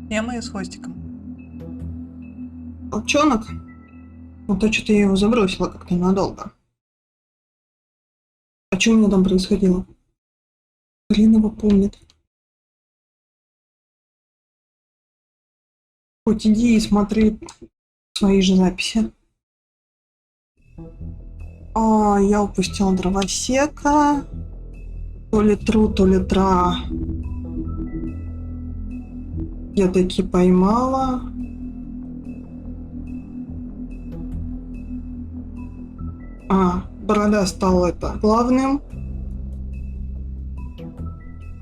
Тема с хвостиком. Волчонок? Вот то, что-то я его забросила как-то надолго. А что у меня там происходило? Хрен его помнит. Хоть иди и смотри свои же записи. Я упустила дровосека. То ли тру, то ли тра. Я таки поймала. Борода стал это главным.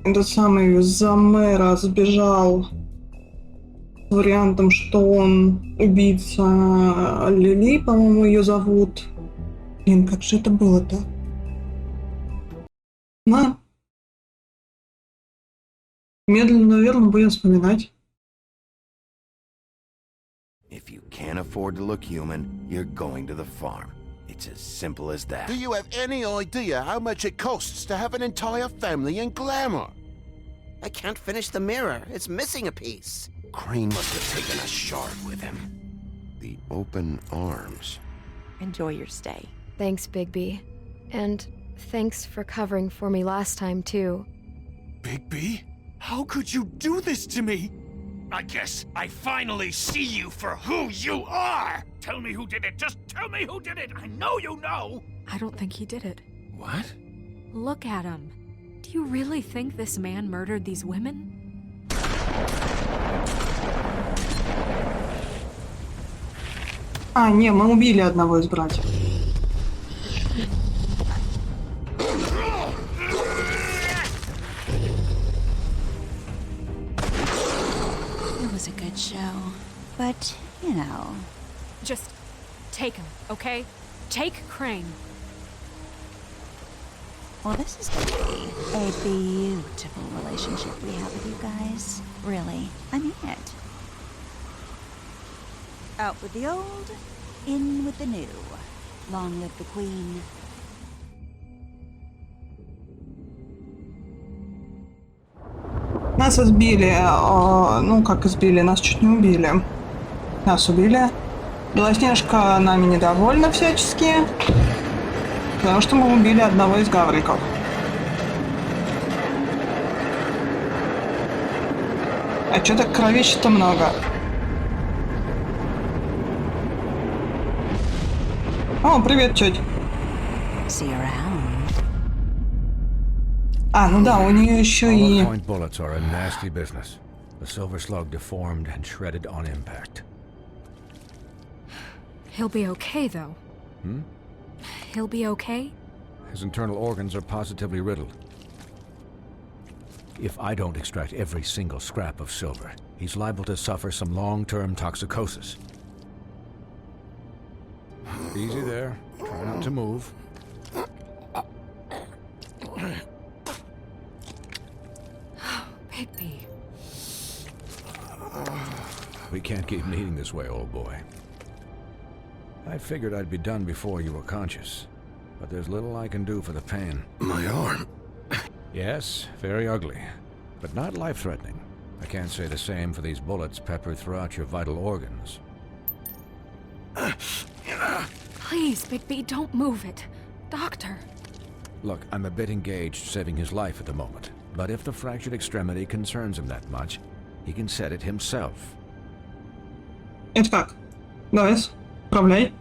Этот самый за мэра сбежал с вариантом, что он убийца Лили, по-моему, ее зовут. Блин, как же это было-то? Медленно, наверное, будем вспоминать. If you can't afford to look human, you're going to the farm. It's as simple as that. Do you have any idea how much it costs to have an entire family in glamour? I can't finish the mirror. It's missing a piece. Crane must have taken a shard with him. The open arms. Enjoy your stay. Thanks, Bigby. And thanks for covering for me last time, too. Bigby? How could you do this to me? I guess I finally see you for who you are! Tell me who did it! Just tell me who did it! I know you know! I don't think he did it. What? Look at him. Do you really think this man murdered these women? Не, мы убили одного из братьев. It was a good show, but, you know... Just take him, okay? Take Crane. Well, this is going to be a beautiful relationship we have with you guys. Really, I mean it. Out with the old, in with the new. Long live the Queen. Нас избили, как избили, нас чуть не убили. Нас убили. Белоснежка нами недовольна всячески, потому что мы убили одного из гавриков. А чё так кровища-то много? О, привет, тёть. See you around. Ну да, у нее еще и... Point bullets are a nasty business. The silver slug deformed and shredded on impact. He'll be okay, though. He'll be okay? His internal organs are positively riddled. If I don't extract every single scrap of silver, he's liable to suffer some long-term toxicosis. Easy there. Try not to move. Bigby. We can't keep meeting this way, old boy. I figured I'd be done before you were conscious, but there's little I can do for the pain. My arm. Yes, very ugly, but not life-threatening. I can't say the same for these bullets peppered throughout your vital organs. Please, Bigby, don't move it. Doctor. Look, I'm a bit engaged saving his life at the moment, but if the fractured extremity concerns him that much, he can set it himself. Это как? Давай, управляй.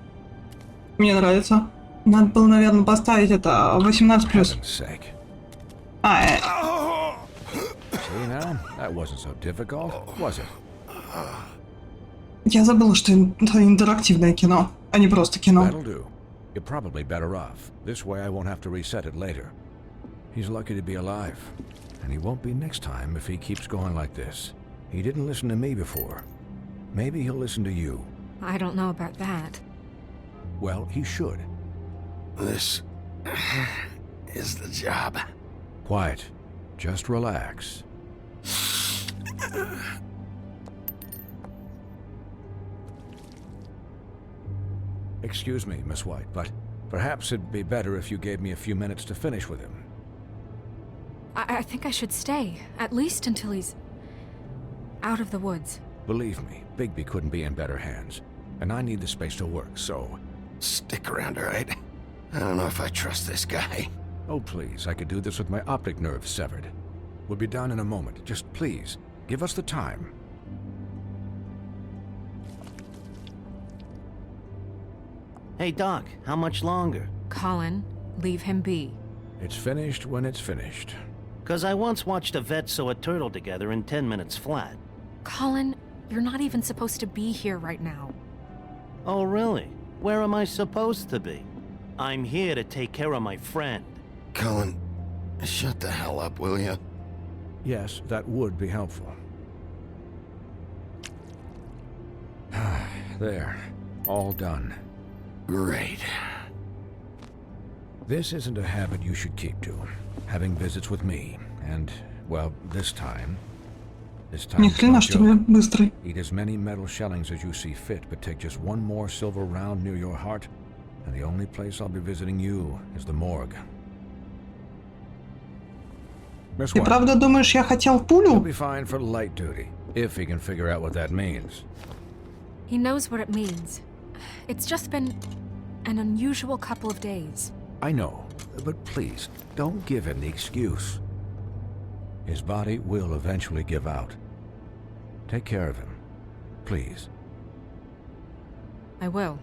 Мне нравится. Надо было, наверное, поставить это 18+. Sake. See now? That wasn't so difficult, was it? Я забыла, что это интерактивное кино, а не просто кино. That'll do. You're probably better off. This way I won't have to reset it later. He's lucky to be alive. And he won't be next time if he keeps going like this. He didn't listen to me before. Maybe he'll listen to you. I don't know about that. Well, he should. This is the job. Quiet. Just relax. Excuse me, Miss White, but Perhaps it'd be better if you gave me a few minutes to finish with him. I think I should stay, at least until he's out of the woods. Believe me, Bigby couldn't be in better hands. And I need the space to work, so... Stick around, all right? I don't know if I trust this guy. Oh, please, I could do this with my optic nerve severed. We'll be done in a moment. Just please, give us the time. Hey, Doc, how much longer? Colin, leave him be. It's finished when it's finished. 'Cause I once watched a vet sew a turtle together in 10 minutes flat. Colin, you're not even supposed to be here right now. Oh, really? Where am I supposed to be? I'm here to take care of my friend. Colin, shut the hell up, will you? Yes, that would be helpful. There. All done. Great. This isn't a habit you should keep to. Having visits with me. And, well, this time... Ни it's хрена no ж тебе joke. быстрый. Eat as many metal shellings as you see fit, but take just one more silver round near your heart, and the only place I'll be visiting you is the morgue. Miss Ты White, правда думаешь, я хотел you'll пулю? be fine for light duty, if he can figure out what that means. He knows what it means. It's just been an unusual couple of days. I know, but please, don't give him the excuse. His body will eventually give out. Take care of him, please. I will.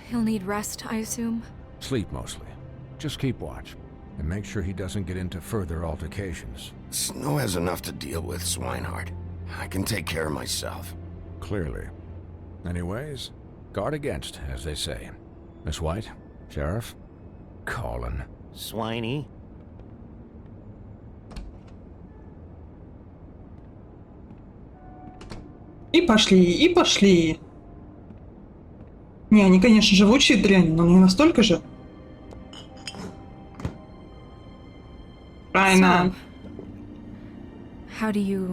He'll need rest, I assume? Sleep mostly. Just keep watch, and make sure he doesn't get into further altercations. Snow has enough to deal with, Swinehart. I can take care of myself. Clearly. Anyways, guard against, as they say. Miss White, Sheriff, Colin. Swiney. И пошли, и пошли. Не, они, конечно, живучие дряни, но не настолько же. Правильно. So, how do you,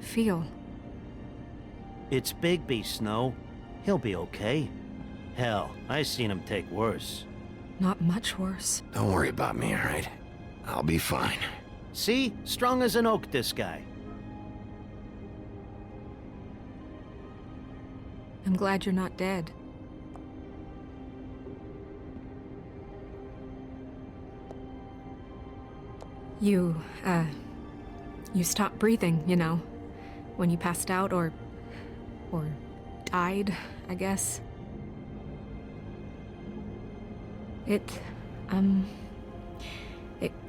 feel? It's Bigby, Snow. He'll be okay. Hell, I seen him take worse. Not much worse. Don't worry about me, all right? I'll be fine. See? Strong as an oak, this guy. I'm glad you're not dead. You stopped breathing, you know, when you passed out or died, I guess. It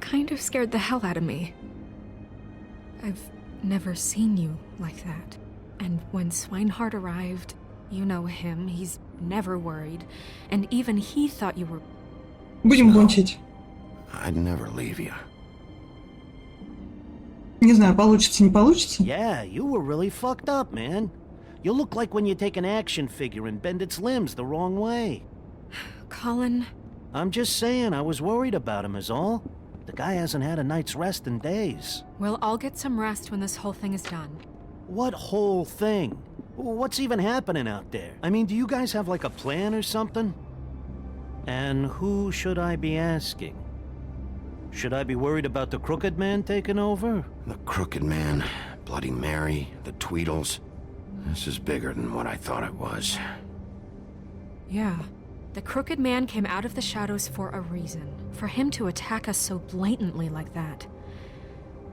kind of scared the hell out of me. I've never seen you like that. And when Swinehart arrived, you know him, he's never worried. And even he thought you were... Будем гончить. I'd never leave you. Не знаю, получится, не получится. Yeah, you were really fucked up, man. You look like when you take an action figure and bend its limbs the wrong way. Colin... I'm just saying, I was worried about him is all. The guy hasn't had a night's rest in days. Well, I'll get some rest when this whole thing is done. What whole thing? What's even happening out there? I mean, do you guys have like a plan or something? And who should I be asking? Should I be worried about the Crooked Man taking over? The Crooked Man, Bloody Mary, the Tweedles. This is bigger than what I thought it was. Yeah. The Crooked Man came out of the shadows for a reason. For him to attack us so blatantly like that.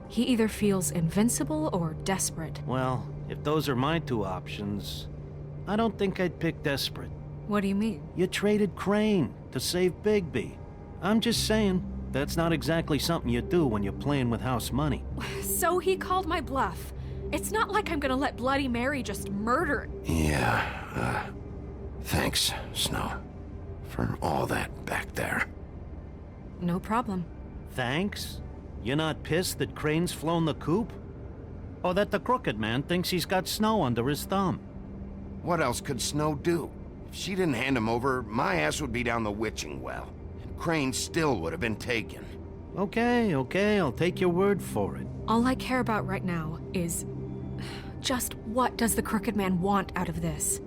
He either feels invincible or desperate. Well, if those are my two options, I don't think I'd pick desperate. What do you mean? You traded Crane to save Bigby. I'm just saying, that's not exactly something you do when you're playing with house money. So he called my bluff. It's not like I'm gonna let Bloody Mary just murder... Yeah, thanks, Snow. For all that back there. No problem. Thanks? You're not pissed that Crane's flown the coop? Or that the Crooked Man thinks he's got Snow under his thumb? What else could Snow do? If she didn't hand him over, my ass would be down the witching well. And Crane still would have been taken. Okay, I'll take your word for it. All I care about right now is... just what does the Crooked Man want out of this?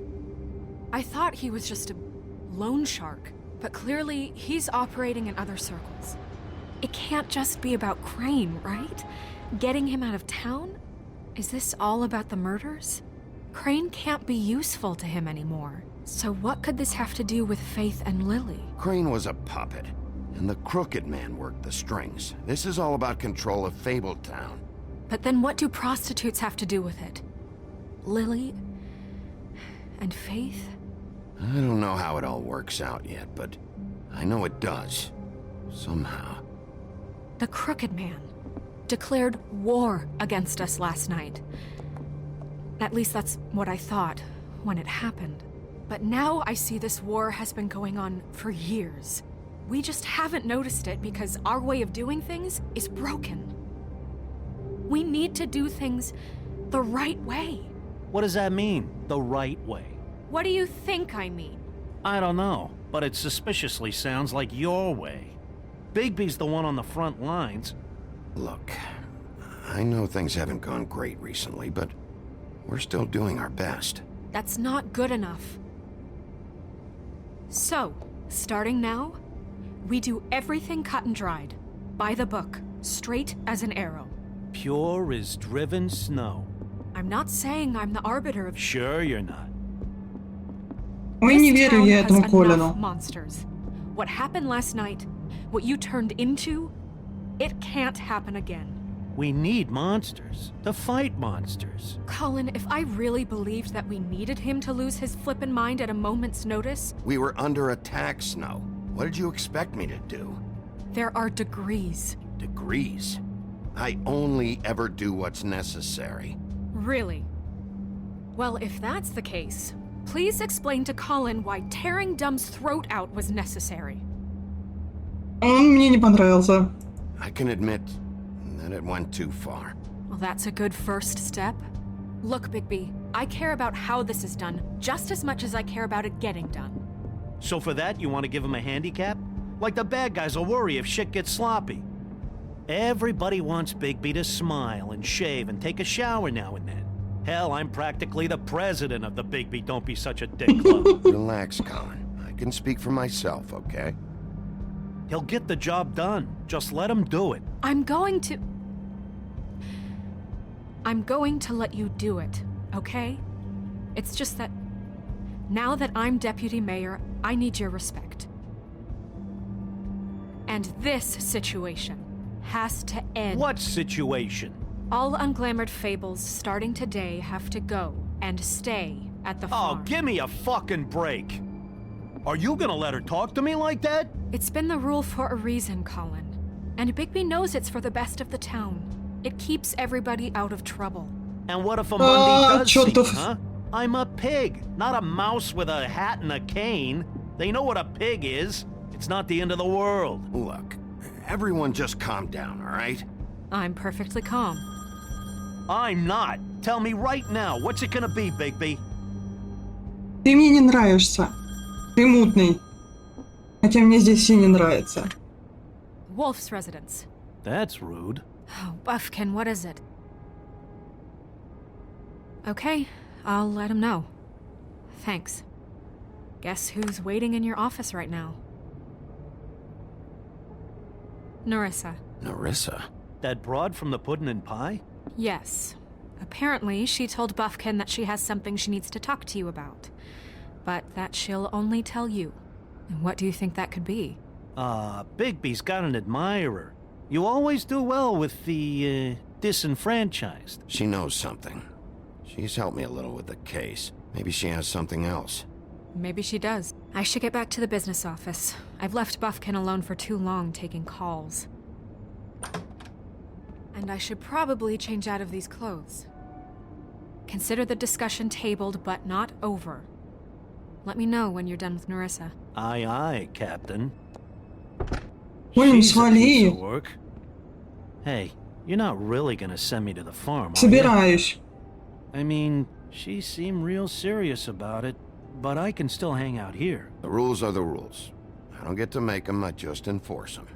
I thought he was just a loan shark. but clearly he's operating in other circles. It can't just be about Crane, right? Getting him out of town? Is this all about the murders? Crane can't be useful to him anymore. So what could this have to do with Faith and Lily? Crane was a puppet, and the Crooked Man worked the strings. This is all about control of Fabletown. But then what do prostitutes have to do with it? Lily? And Faith? I don't know how it all works out yet, but I know it does. Somehow. The Crooked Man declared war against us last night. At least that's what I thought when it happened. But now I see this war has been going on for years. We just haven't noticed it because our way of doing things is broken. We need to do things the right way. What does that mean, the right way? What do you think I mean? I don't know, but it suspiciously sounds like your way. Bigby's the one on the front lines. Look, I know things haven't gone great recently, but we're still doing our best. That's not good enough. So, starting now, we do everything cut and dried. By the book, straight as an arrow. Pure as driven snow. I'm not saying I'm the arbiter of... Sure you're not. Ой, не This верю town я has этому enough Колину. monsters. What happened last night, what you turned into, it can't happen again. We need monsters. To fight monsters. Colin, if I really believed that we needed him to lose his flippin' mind at a moment's notice, We were under attack, Snow. What did you expect me to do? there are degrees. Degrees. I only ever do what's necessary. Really? Well, if that's the case, please explain to Colin why tearing Dumb's throat out was necessary. Он мне не понравился. I can admit that it went too far. Well, that's a good first step. Look, Bigby, I care about how this is done just as much as I care about it getting done. So for that, you want to give him a handicap? Like the bad guys will worry if shit gets sloppy. Everybody wants Bigby to smile and shave and take a shower now and then. Hell, I'm practically the president of the Bigby Don't Be Such a Dick Club. Relax, Colin. I can speak for myself, okay? He'll get the job done. Just let him do it. I'm going to let you do it, okay? It's just that now that I'm deputy mayor, I need your respect. And this situation has to end. What situation? All unglamored fables starting today have to go and stay at the Oh, farm. give me a fucking break. Are you gonna let her talk to me like that? It's been the rule for a reason, Colin. And Bigby knows it's for the best of the town. It keeps everybody out of trouble. And what if a Monday does see, чёртов. huh? I'm a pig, not a mouse with a hat and a cane. They know what a pig is. It's not the end of the world. Look, everyone just calm down, all right? I'm perfectly calm. I'm not. Tell me right now, what's it gonna be, Bigby? Ты мне не нравишься. Ты мутный. Хотя мне здесь все не нравится. Wolf's residence. That's rude. Oh, Buffkin, what is it? Okay, I'll let him know. Thanks. Guess who's waiting in your office right now? Narissa. Narissa? That broad from the puddin' and pie? Yes. Apparently, she told Buffkin that she has something she needs to talk to you about. But that she'll only tell you. And what do you think that could be? Bigby's got an admirer. You always do well with the, disenfranchised. She knows something. She's helped me a little with the case. Maybe she has something else. Maybe she does. I should get back to the business office. I've left Buffkin alone for too long taking calls. And I should probably change out of these clothes. Consider the discussion tabled, but not over. Let me know when you're done with Narissa. Aye, aye, Captain. Колин, She's a piece of свали. work. Hey, you're not really gonna send me to the farm, are you? Собираюсь. I mean, she seemed real serious about it, but I can still hang out here. The rules are the rules. I don't get to make them, I just enforce them.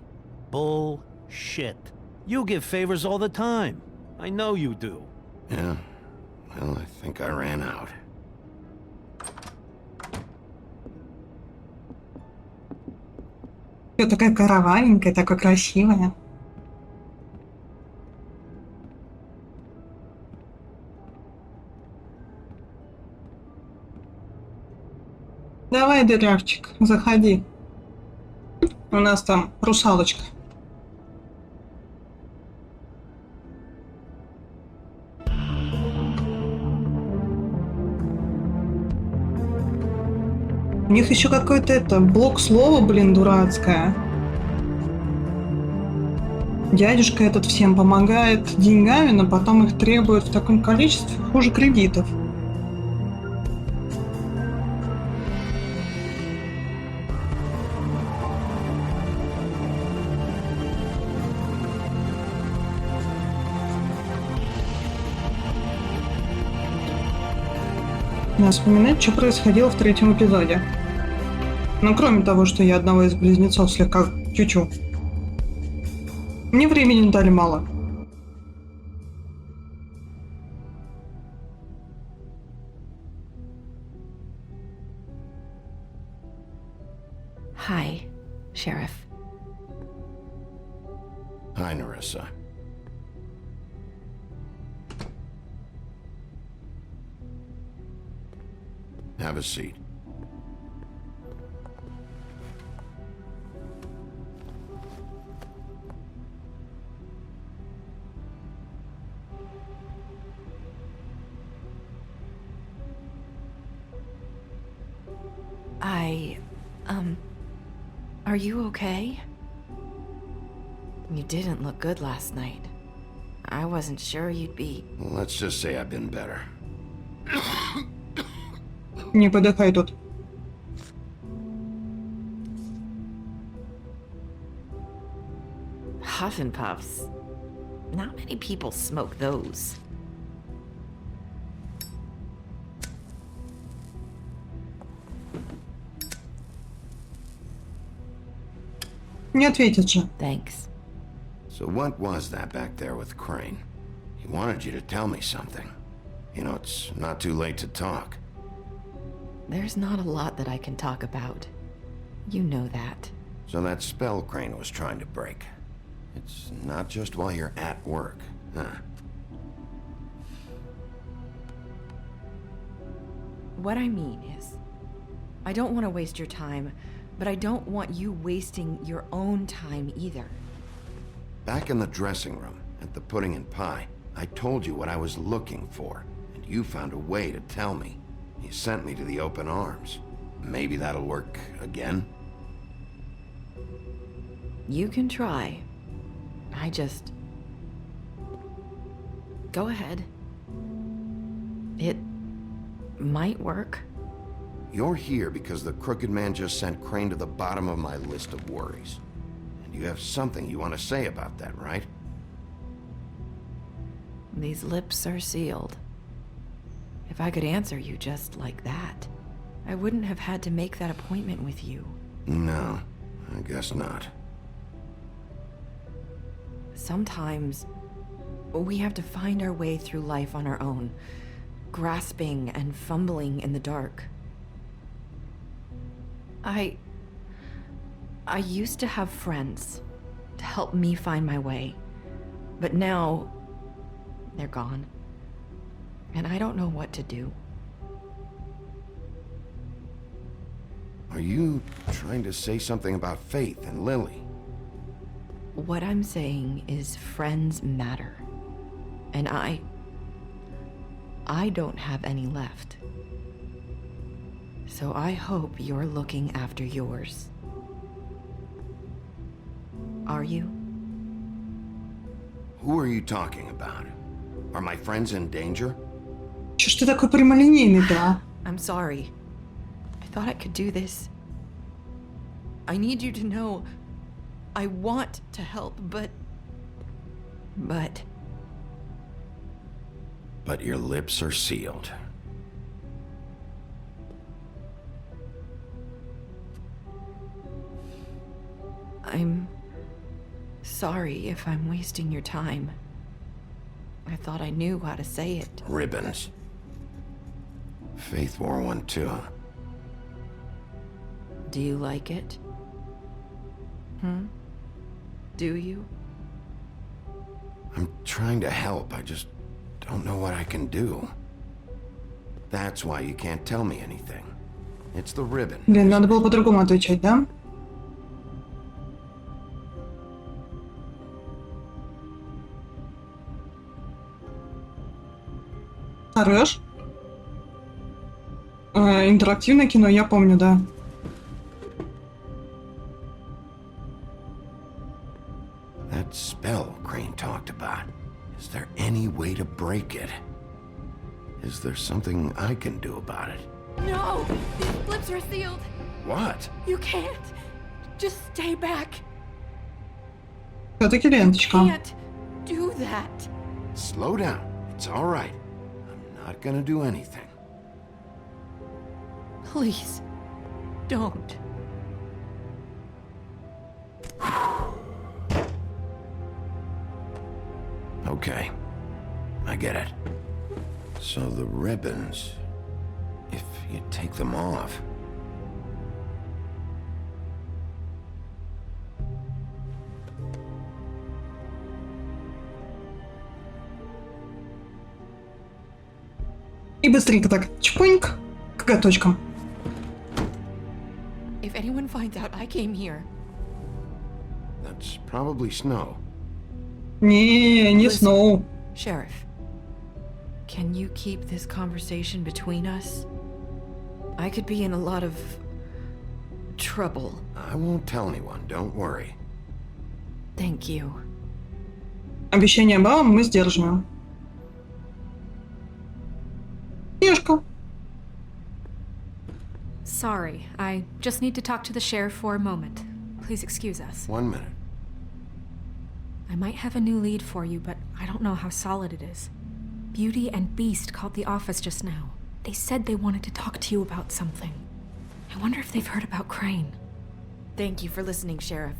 Bullshit. You give favors all the time. I know you do. Yeah, well, I think I ran out. Я такая караваненькая, такая красивая. Давай, дырявчик, заходи. У нас там русалочка. У них еще какой-то блок слова, блин, дурацкое. Дядюшка этот всем помогает деньгами, но потом их требует в таком количестве, хуже кредитов. Надо вспоминать, что происходило в 3-м эпизоде. Ну, кроме того, что я одного из близнецов слегка чучу. Мне времени дали мало. Hi, Sheriff. Hi, Narissa. Have a seat. Are you okay? You didn't look good last night. I wasn't sure you'd be... Well, let's just say I've been better. Не подыхай тут. Huff and Puffs. Not many people smoke those. Не ответит же. Thanks. So what was that back there with Crane? He wanted you to tell me something. You know, it's not too late to talk. There's not a lot that I can talk about. You know that. So that spell Crane was trying to break. It's not just while you're at work, huh? What I mean is, I don't want to waste your time, but I don't want you wasting your own time either. Back in the dressing room, at the pudding and pie, I told you what I was looking for, and you found a way to tell me. You sent me to the open arms. Maybe that'll work again? You can try. I just... Go ahead. It might work. You're here because the Crooked Man just sent Crane to the bottom of my list of worries. And you have something you want to say about that, right? These lips are sealed. If I could answer you just like that, I wouldn't have had to make that appointment with you. No, I guess not. Sometimes we have to find our way through life on our own, grasping and fumbling in the dark. I used to have friends to help me find my way, but now they're gone, and I don't know what to do. Are you trying to say something about Faith and Lily? What I'm saying is friends matter, and I don't have any left. So I hope you're looking after yours. Are you? Who are you talking about? Are my friends in danger? Чё ж ты такой прямолинейный-то, а? I'm sorry. I thought I could do this. I need you to know I want to help, but Your lips are sealed. I'm sorry if I'm wasting your time. I thought I knew how to say it. Ribbons. Faith wore one too. Do you like it? Do you? I'm trying to help. I just don't know what I can do. That's why you can't tell me anything. It's the ribbon. Блин, надо было по-другому отвечать, да? Хорош. Интерактивное кино, я помню, да. That spell Crane talked about. Is there any way to break it? Is there something I can do about it? No! These flips are sealed! What? You can't! Just stay back! Все-таки ленточка. Can't do that! Slow down. It's all right. I'm not gonna do anything. Please, don't. Okay, I get it. So the ribbons, if you take them off... И быстренько так, чпоньк, к коготочкам. If anyone finds out I came here... That's probably Snow. Не Сноу. Sheriff, can you keep this conversation between us? I could be in a lot of... trouble. I won't tell anyone, don't worry. Thank you. Обещание бабам мы сдерживаем. Ешка. Sorry, I just need to talk to the sheriff for a moment. Please excuse us. 1 minute. I might have a new lead for you, but I don't know how solid it is. Beauty and Beast called the office just now. They said they wanted to talk to you about something. I wonder if they've heard about Crane. Thank you for listening, Sheriff.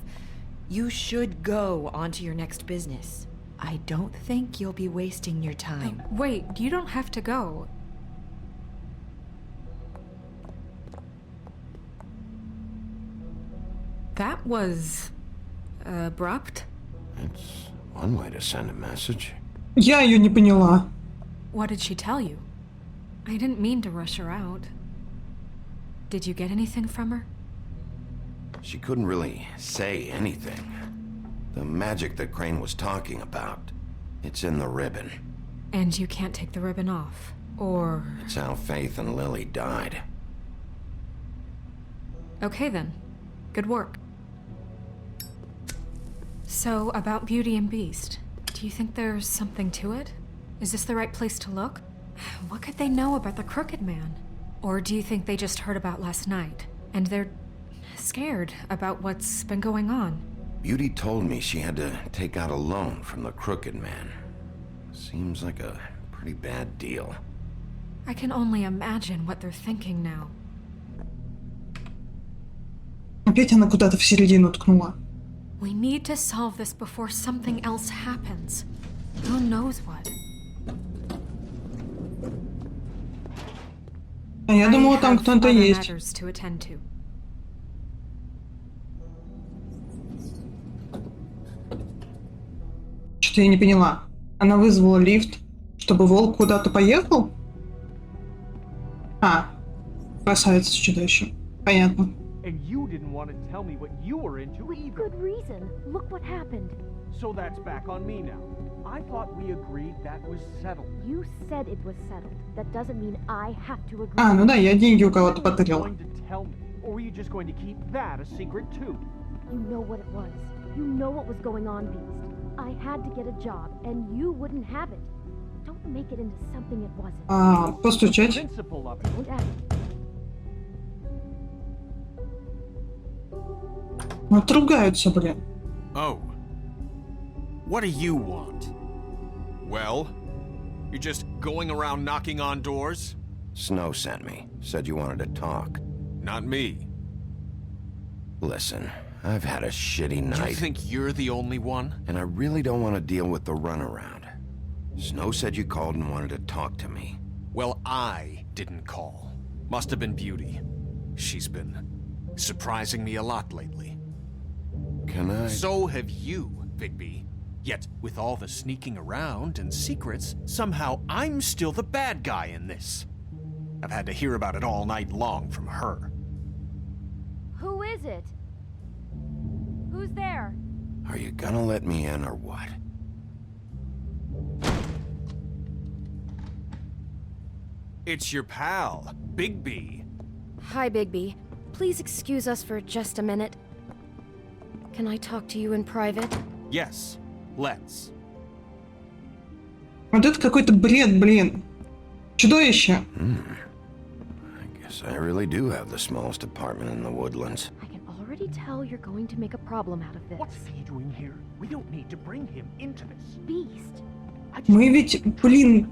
You should go on to your next business. I don't think you'll be wasting your time. Wait, you don't have to go. That was... abrupt? It's one way to send a message. Я ее не поняла. What did she tell you? I didn't mean to rush her out. Did you get anything from her? She couldn't really say anything. The magic that Crane was talking about, it's in the ribbon. And you can't take the ribbon off, or... It's how Faith and Lily died. Okay then. Good work. So, about Beauty and Beast, do you think there's something to it? Is this the right place to look? What could they know about the Crooked Man? Or do you think they just heard about last night, and they're scared about what's been going on? Beauty told me she had to take out a loan from the Crooked Man. Seems like a pretty bad deal. I can only imagine what they're thinking now. Опять она куда-то в середину ткнула. We need to solve this before something else happens. Who knows what? А я думала, там кто-то есть. Matters to attend to. Что-то я не поняла. Она вызвала лифт, чтобы волк куда-то поехал? А, красавица с чудовищем. Понятно. And you didn't want to tell me what you were into With either. good reason. Look what happened. So that's back on me now. I thought we agreed that was settled. You said it was settled. That doesn't mean I have to agree. А, ну да, я деньги у кого-то Were you потырила. going to tell me, or were you just going to keep that a secret too? You know what it was. You know what was going on, Beast. I had to get a job, and you wouldn't have it. Don't make it into something it wasn't. А, постучать. Principle of it. Don't act. Вот ругаются, блин. Oh. What do you want? Well? You're just going around knocking on doors? Snow sent me. Said you wanted to talk. Not me. Listen, I've had a shitty night. You think you're the only one? And I really don't want to deal with the runaround. Snow said you called and wanted to talk to me. Well, I didn't call. Must have been Beauty. She's been surprising me a lot lately. Can I... So have you, Bigby. Yet, with all the sneaking around and secrets, somehow I'm still the bad guy in this. I've had to hear about it all night long from her. Who is it? Who's there? Are you gonna let me in or what? It's your pal, Bigby. Hi, Bigby. Please excuse us for just a minute. Can I talk to you in private? Yes, let's. Вот это какой-то бред, блин. Чудовище. I guess I really do have the smallest apartment in the woodlands. I can already tell you're going to make a problem out of this. What's he doing here? We don't need to bring him into this. Beast. Мы ведь, блин,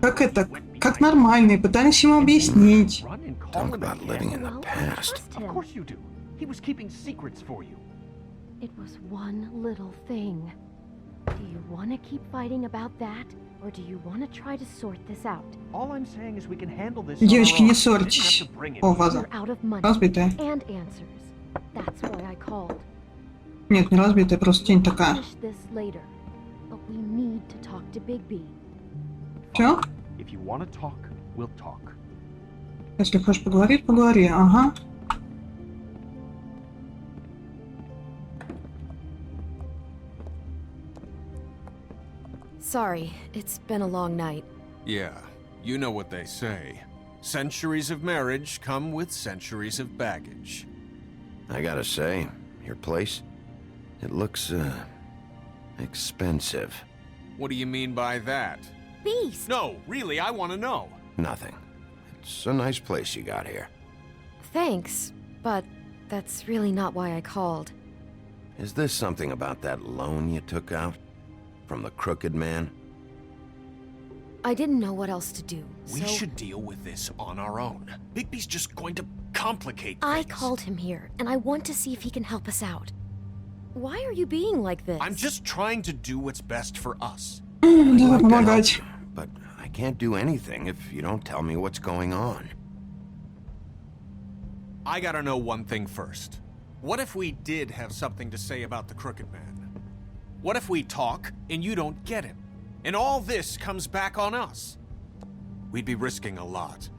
как это, как нормальные, пытались ему объяснить. Talk about living in the past. Of course you do. He was keeping secrets for you. It was one little thing. Do you want to keep fighting about that, or do you want to try to sort this out? All I'm saying is we can handle this. Девочки, не ссорьтесь. О, ваза. You're out of money Разбитая. and answers. That's why I called. Нет, не разбитая, просто тень такая. Finish this later, but we need to talk to Bigby. Все? If you want to talk, we'll talk. Если хочешь поговорить, поговори. Ага. Sorry, it's been a long night. Yeah, you know what they say. Centuries of marriage come with centuries of baggage. I gotta say, your place, it looks, expensive. What do you mean by that? Beast! No, really, I want to know. Nothing. It's a nice place you got here. Thanks, but that's really not why I called. Is this something about that loan you took out? From the crooked man? I didn't know what else to do, We should deal with this on our own. Bigby's just going to complicate things. I called him here, and I want to see if he can help us out. Why are you being like this? I'm just trying to do what's best for us. Давай помогать. But I can't do anything if you don't tell me what's going on. I gotta know one thing first. What if we did have something to say about the crooked man? What if we talk and you don't get him? And all this comes back on us? We'd be risking a lot.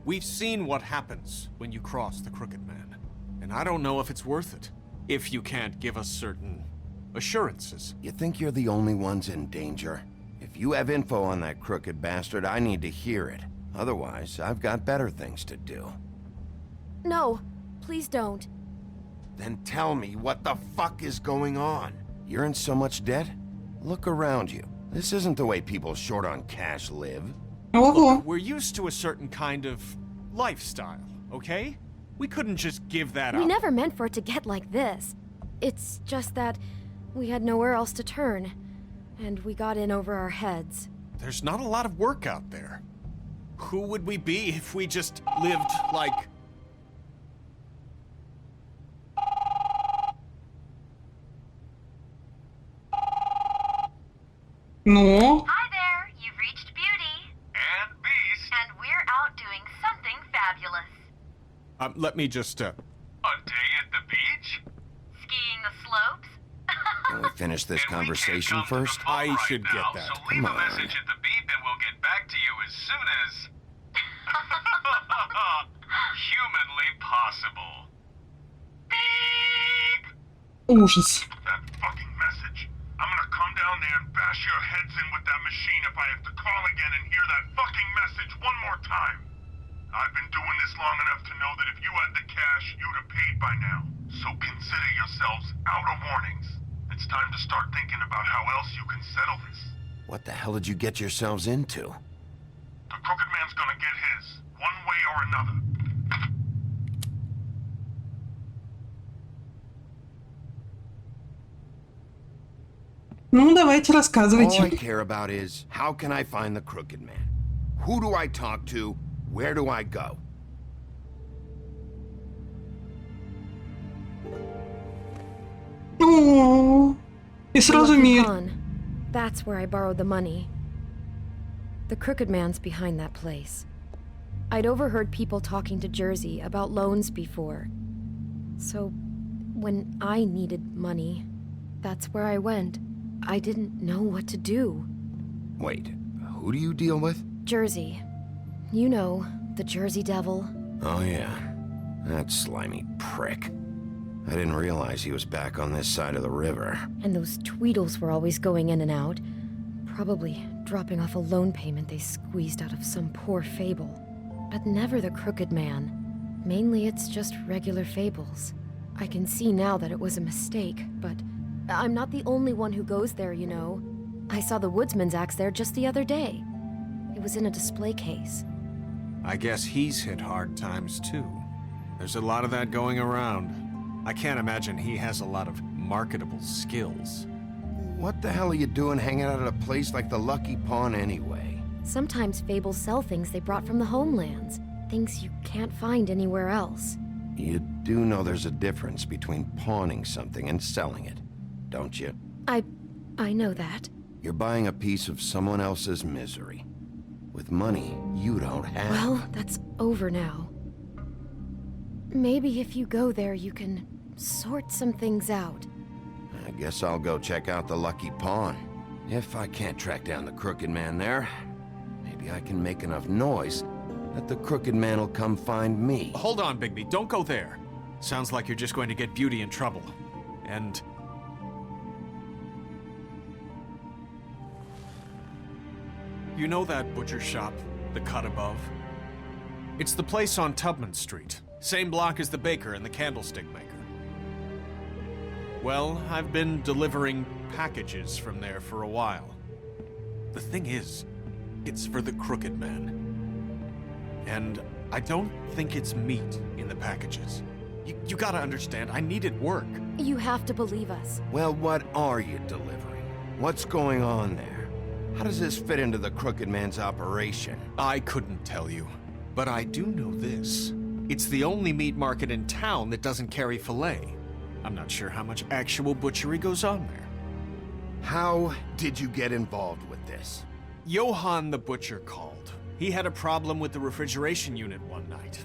We've seen what happens when you cross the crooked man. And I don't know if it's worth it. If you can't give us certain assurances. You think you're the only ones in danger? If you have info on that crooked bastard, I need to hear it. Otherwise, I've got better things to do. No, please don't. Then tell me what the fuck is going on. You're in so much debt? Look around you. This isn't the way people short on cash live. Look, we're used to a certain kind of lifestyle, okay? We couldn't just give that up. We never meant for it to get like this. It's just that we had nowhere else to turn, and we got in over our heads. There's not a lot of work out there. Who would we be if we just lived like... Ну? Hi there, you've reached Beauty. And Beast. And we're out doing something fabulous. let me just, A day at the beach? Skiing the slopes? Can we finish this conversation first? I should get that. So leave a message at the beep and we'll get back to you as soon as... humanly possible. Beep! Ужас. That fucking message. I'm gonna come down there and bash your heads in with that machine if I have to call again and hear that fucking message one more time. I've been doing this long enough to know that if you had the cash, you'd have paid by now. So consider yourselves out of warnings. It's time to start thinking about how else you can settle this. What the hell did you get yourselves into? The crooked man's gonna get his, one way or another. Ну, давайте рассказывайте. All I care about is, how can I find the crooked man? Who do I talk to? Where do I go? О, и сразу мир. That's where I borrowed the money. The crooked man's behind that place. I'd overheard people talking to Jersey about loans before. So When I needed money, that's where I went. I didn't know what to do. Wait, who do you deal with? Jersey. You know, the Jersey Devil. Oh yeah, that slimy prick. I didn't realize he was back on this side of the river. And those Tweedles were always going in and out. Probably dropping off a loan payment they squeezed out of some poor fable. But never the Crooked Man. Mainly it's just regular fables. I can see now that it was a mistake, but I'm not the only one who goes there, you know. I saw the woodsman's axe there just the other day. It was in a display case. I guess he's hit hard times too. There's a lot of that going around. I can't imagine he has a lot of marketable skills. What the hell are you doing hanging out at a place like the Lucky Pawn anyway? Sometimes fables sell things they brought from the homelands. Things you can't find anywhere else. You do know there's a difference between pawning something and selling it, don't you? I know that. You're buying a piece of someone else's misery. With money you don't have. Well, that's over now. Maybe if you go there, you can sort some things out. I guess I'll go check out the Lucky Pawn. If I can't track down the Crooked Man there, maybe I can make enough noise that the Crooked Man will come find me. Hold on, Bigby, don't go there. Sounds like you're just going to get Beauty in trouble. And... you know that butcher shop, the cut above? It's the place on Tubman Street. Same block as the baker and the candlestick maker. Well, I've been delivering packages from there for a while. The thing is, it's for the Crooked Man. And I don't think it's meat in the packages. You gotta understand, I needed work. You have to believe us. Well, what are you delivering? What's going on there? How does this fit into the Crooked Man's operation? I couldn't tell you, but I do know this. It's the only meat market in town that doesn't carry filet. I'm not sure how much actual butchery goes on there. How did you get involved with this? Johann the butcher called. He had a problem with the refrigeration unit one night.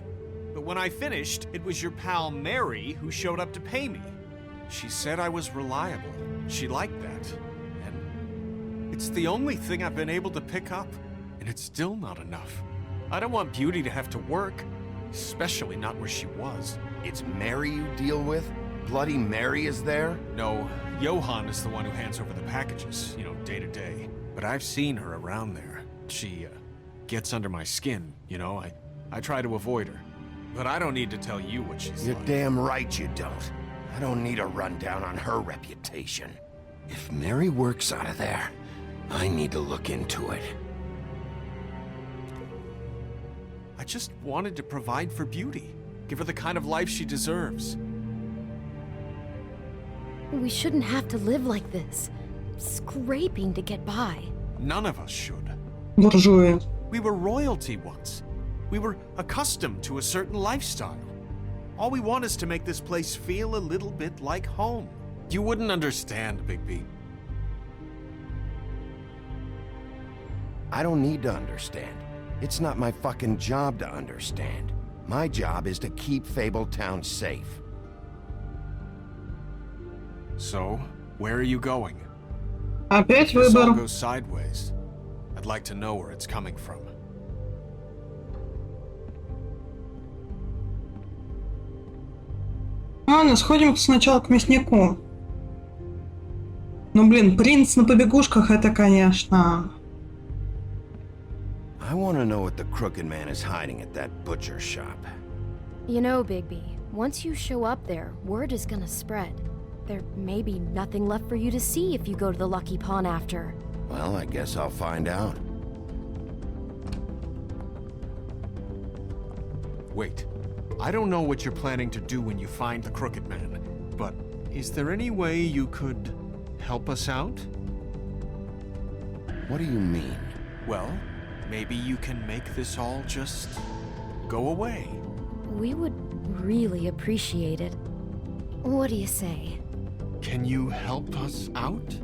But when I finished, it was your pal Mary who showed up to pay me. She said I was reliable. She liked that. And it's the only thing I've been able to pick up, and it's still not enough. I don't want Beauty to have to work, especially not where she was. It's Mary you deal with? Bloody Mary is there? No, Johann is the one who hands over the packages, you know, day to day. But I've seen her around there. She, gets under my skin, you know? I try to avoid her. But I don't need to tell you what she's You're like. damn right you don't. I don't need a rundown on her reputation. If Mary works out of there, I need to look into it. I just wanted to provide for Beauty. Give her the kind of life she deserves. We shouldn't have to live like this. Scraping to get by. None of us should. Буржуи. We were royalty once. We were accustomed to a certain lifestyle. All we want is to make this place feel a little bit like home. You wouldn't understand, Bigby. I don't need to understand. It's not my fucking job to understand. My job is to keep Fabletown safe. So, where are you going? Опять This all выбор. goes sideways. I'd like to know where it's coming from. Ладно, сходим сначала к мяснику. Ну, блин, принц на побегушках это, конечно... I want to know what the Crooked Man is hiding at that butcher shop. You know, Bigby, once you show up there, word is gonna spread. There may be nothing left for you to see if you go to the Lucky Pawn after. Well, I guess I'll find out. Wait. I don't know what you're planning to do when you find the Crooked Man, but is there any way you could help us out? What do you mean? Well, maybe you can make this all just go away. We would really appreciate it. What do you say? Can you help us out?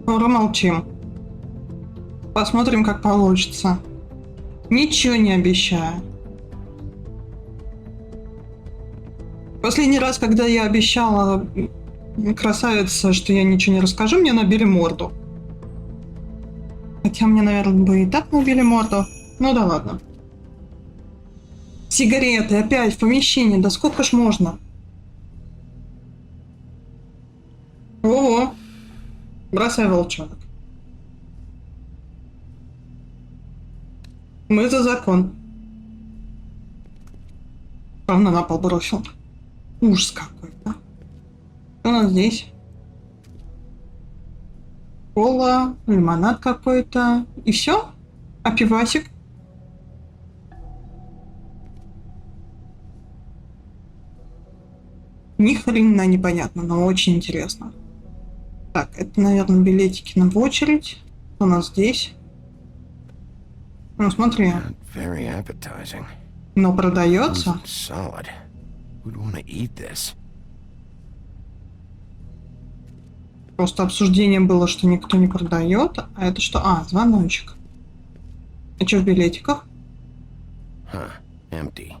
Промолчим. Посмотрим, как получится. Ничего не обещаю. Последний раз, когда я обещала красавице, что я ничего не расскажу, мне набили морду. Хотя мне, наверное, бы и так набили морду. Ну да ладно. Сигареты опять в помещении. Да сколько ж можно? О, бросай, волчонок. Мы за закон. Равно на пол бросил. Ужас какой-то. Что у нас здесь? Кола, лимонад какой-то. И все? А пивасик? Ни хрена непонятно, но очень интересно. Так, это, наверное, билетики на очередь. Что у нас здесь? Ну, смотри. Very appetizing. Но продается. Solid. Who'd want to eat this? Просто обсуждение было, что никто не продает. А это что? А, звоночек. А что в билетиках? Huh. Empty.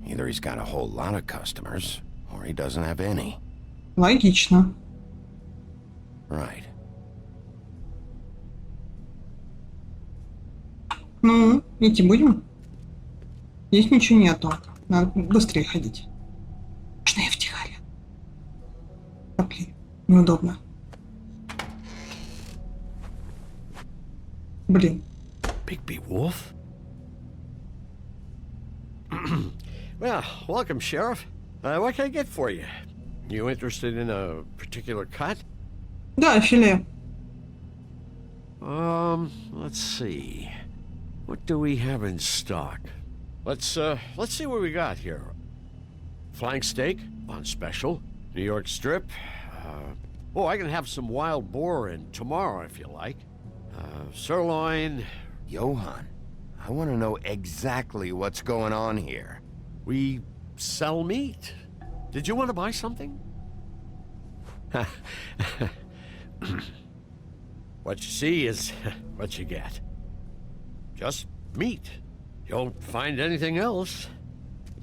Either he's got a whole lot of customers, or he doesn't have any. Логично. Right. Ну, идти будем? Здесь ничего нету. Надо быстрее ходить. Можно я втихаря? А, блин, неудобно. Блин. Bigby Wolf? Well, welcome, Sheriff. What can I get for you? You interested in a particular cut? Да, филе. Let's see. What do we have in stock? Let's see what we got here. Flank steak on special. New York strip. I can have some wild boar in tomorrow if you like. Sirloin. Johan, I want to know exactly what's going on here. We sell meat. Did you want to buy something? What you see is what you get. Just meat. You won't find anything else.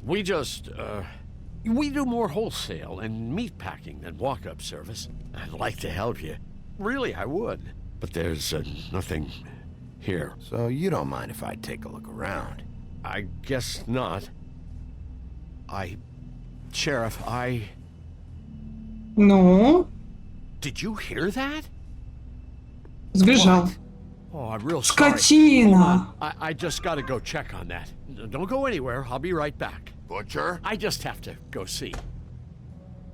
We do more wholesale and meat packing than walk-up service. I'd like to help you. Really, I would. But there's nothing here. So you don't mind if I take a look around? I guess not. Sheriff, Ну? Did you hear that? Сбежал. What? Oh, I'm real sorry. Скотина! I just gotta go check on that. Don't go anywhere. I'll be right back. Butcher? I just have to go see.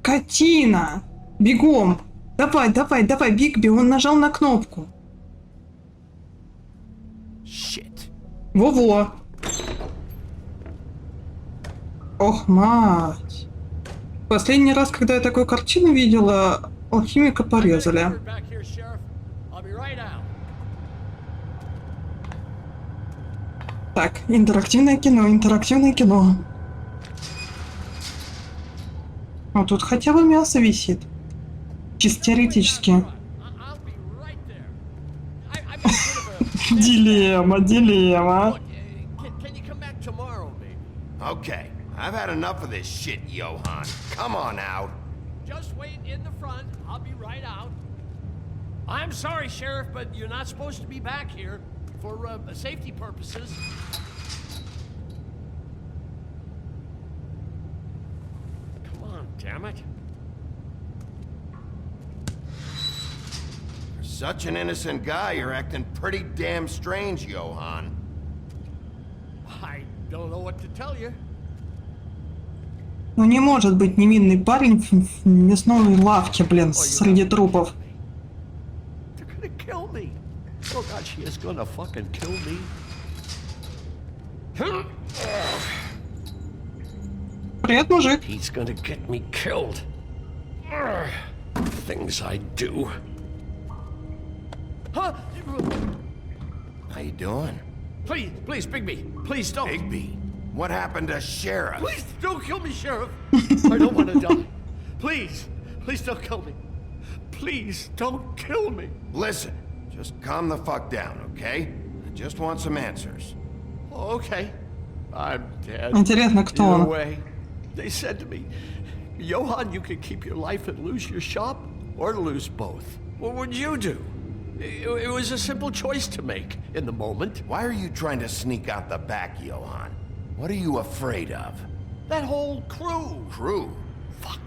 Скотина! Бегом! Давай, Бигби, он нажал на кнопку. Shit. Во-во. Ох, мать. Последний раз, когда я такую картину видела, алхимика порезали. Так, интерактивное кино. А тут хотя бы мясо висит. Чисто теоретически. Дилемма. Okay, I've had enough of this shit, Johan. Come on out. Just wait in the front. I'll be right out. I'm sorry, Sheriff, but you're not supposed to be back here for safety purposes. Come on, damn it. For such an innocent guy, you're acting pretty damn strange, Johan. I don't know what to tell you. Ну не может быть невинный парень в мясной лавке, блин, среди трупов. They're gonna kill me. Oh God, she is gonna fucking kill me. Привет, мужик. He's gonna get me killed. Things I do. Huh? How you doing? Please, Bigby. Please don't. Bigby? What happened to Sheriff? Please don't kill me, Sheriff. I don't want to die. Please don't kill me. Please don't kill me. Listen, just calm the fuck down, okay? I just want some answers. Okay. I'm dead. Интересно, кто Either он? way, they said to me, Johann, you could keep your life and lose your shop, or lose both. What would you do? It was a simple choice to make in the moment. Why are you trying to sneak out the back, Johann? What are you afraid of? That whole crew. Crew? Fuck.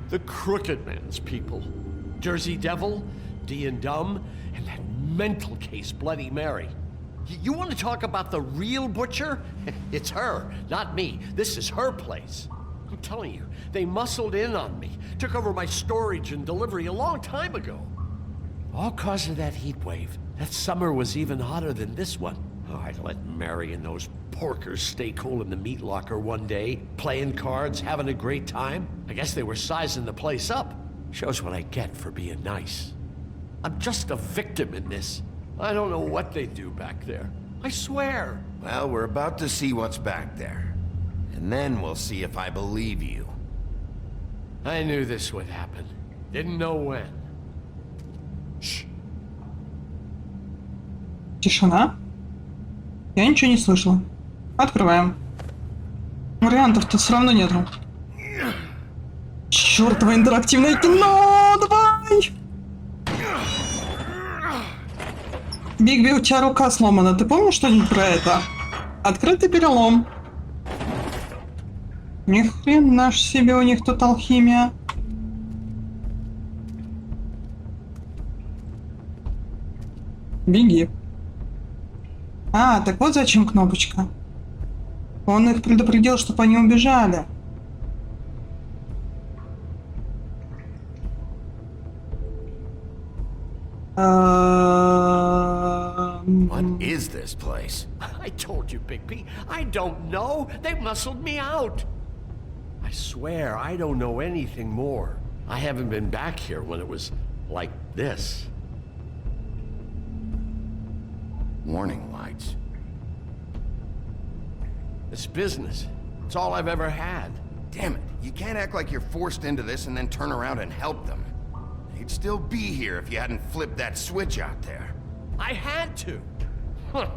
The Crooked Man's people. Jersey Devil, D and Dumb, and that mental case Bloody Mary. You want to talk about the real butcher? It's her, not me. This is her place. I'm telling you, they muscled in on me, took over my storage and delivery a long time ago. All cause of that heat wave. That summer was even hotter than this one. Oh, I let Mary and those porkers stay cool in the meat locker one day, playing cards, having a great time. I guess they were sizing the place up. Shows what I get for being nice. I'm just a victim in this. I don't know what they do back there. I swear. Well, we're about to see what's back there. And then we'll see if I believe you. I knew this would happen. Didn't know when. Shh. Тишина. Я ничего не слышала. Открываем. Вариантов-то все равно нету. Чёртово интерактивное кино! Давай! Бигби, у тебя рука сломана. Ты помнишь что-нибудь про это? Открытый перелом. Ни хрена ж себе у них тут алхимия. Беги. А, так вот зачем кнопочка. Он их предупредил, чтобы они убежали. What is this place? I told you, Bigby. I don't know. They muscled me out. I swear, I don't know anything more. I haven't been back here when it was like this. Warning lights. This business, it's all I've ever had. Damn it, you can't act like you're forced into this and then turn around and help them. They'd still be here if you hadn't flipped that switch out there. I had to. Huh.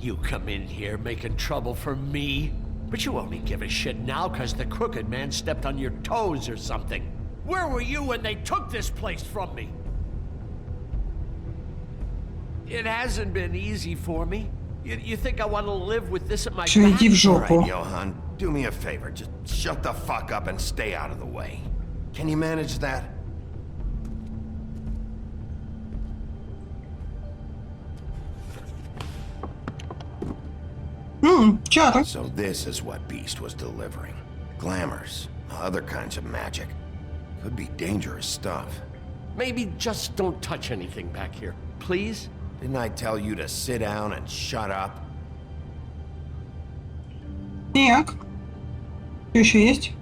You come in here making trouble for me, but you only give a shit now because the Crooked Man stepped on your toes or something. Where were you when they took this place from me? It hasn't been easy for me. You think I want to live with this at my back? All right, Johann, do me a favor. Just shut the fuck up and stay out of the way. Can you manage that? So this is what Beast was delivering. Glamours, other kinds of magic. Could be dangerous stuff. Maybe just don't touch anything back here, please? Didn't I tell you to sit down and shut up? Так. Что еще есть?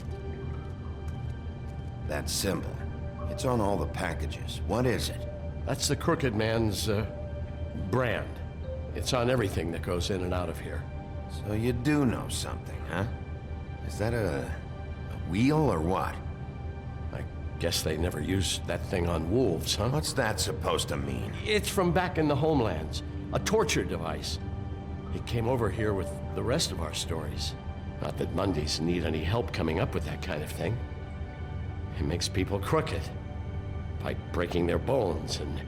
That symbol. It's on all the packages. What is it? That's the Crooked Man's, brand. It's on everything that goes in and out of here. So you do know something, huh? Is that a wheel or what? I guess they never used that thing on wolves, huh? What's that supposed to mean? It's from back in the homelands. A torture device. It came over here with the rest of our stories. Not that Mondays need any help coming up with that kind of thing. It makes people crooked. By breaking their bones and...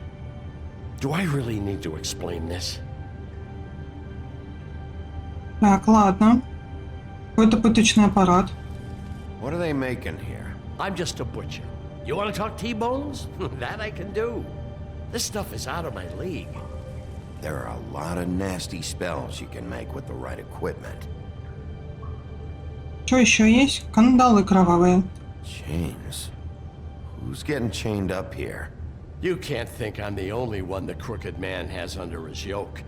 Do I really need to explain this? Так, ладно. Какой-то пыточный аппарат. What are they making here? I'm just a butcher. You want to talk T-bones? That I can do. This stuff is out of my league. There are a lot of nasty spells you can make with the right equipment. Что еще есть? Кандалы кровавые. Chains. Who's getting chained up here? You can't think I'm the only one the Crooked Man has under his yoke.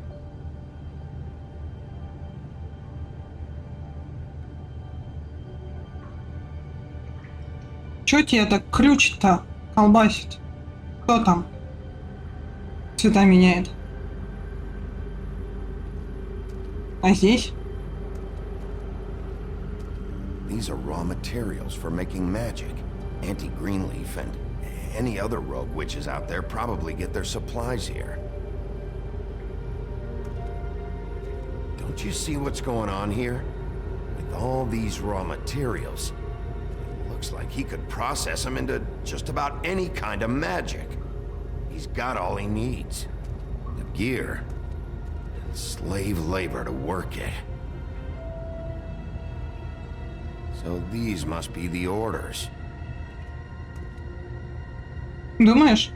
Чё тебе так ключ-то колбасит? Кто там? Цвета меняет. А здесь? These are raw materials for making magic. Anti-Greenleaf and any other rogue witches out there probably get their supplies here. Don't you see what's going on here? With all these raw materials, Looks like he could process him into just about any kind of magic. He's got all he needs. The gear and slave labor to work it. So these must be the orders. Думаешь?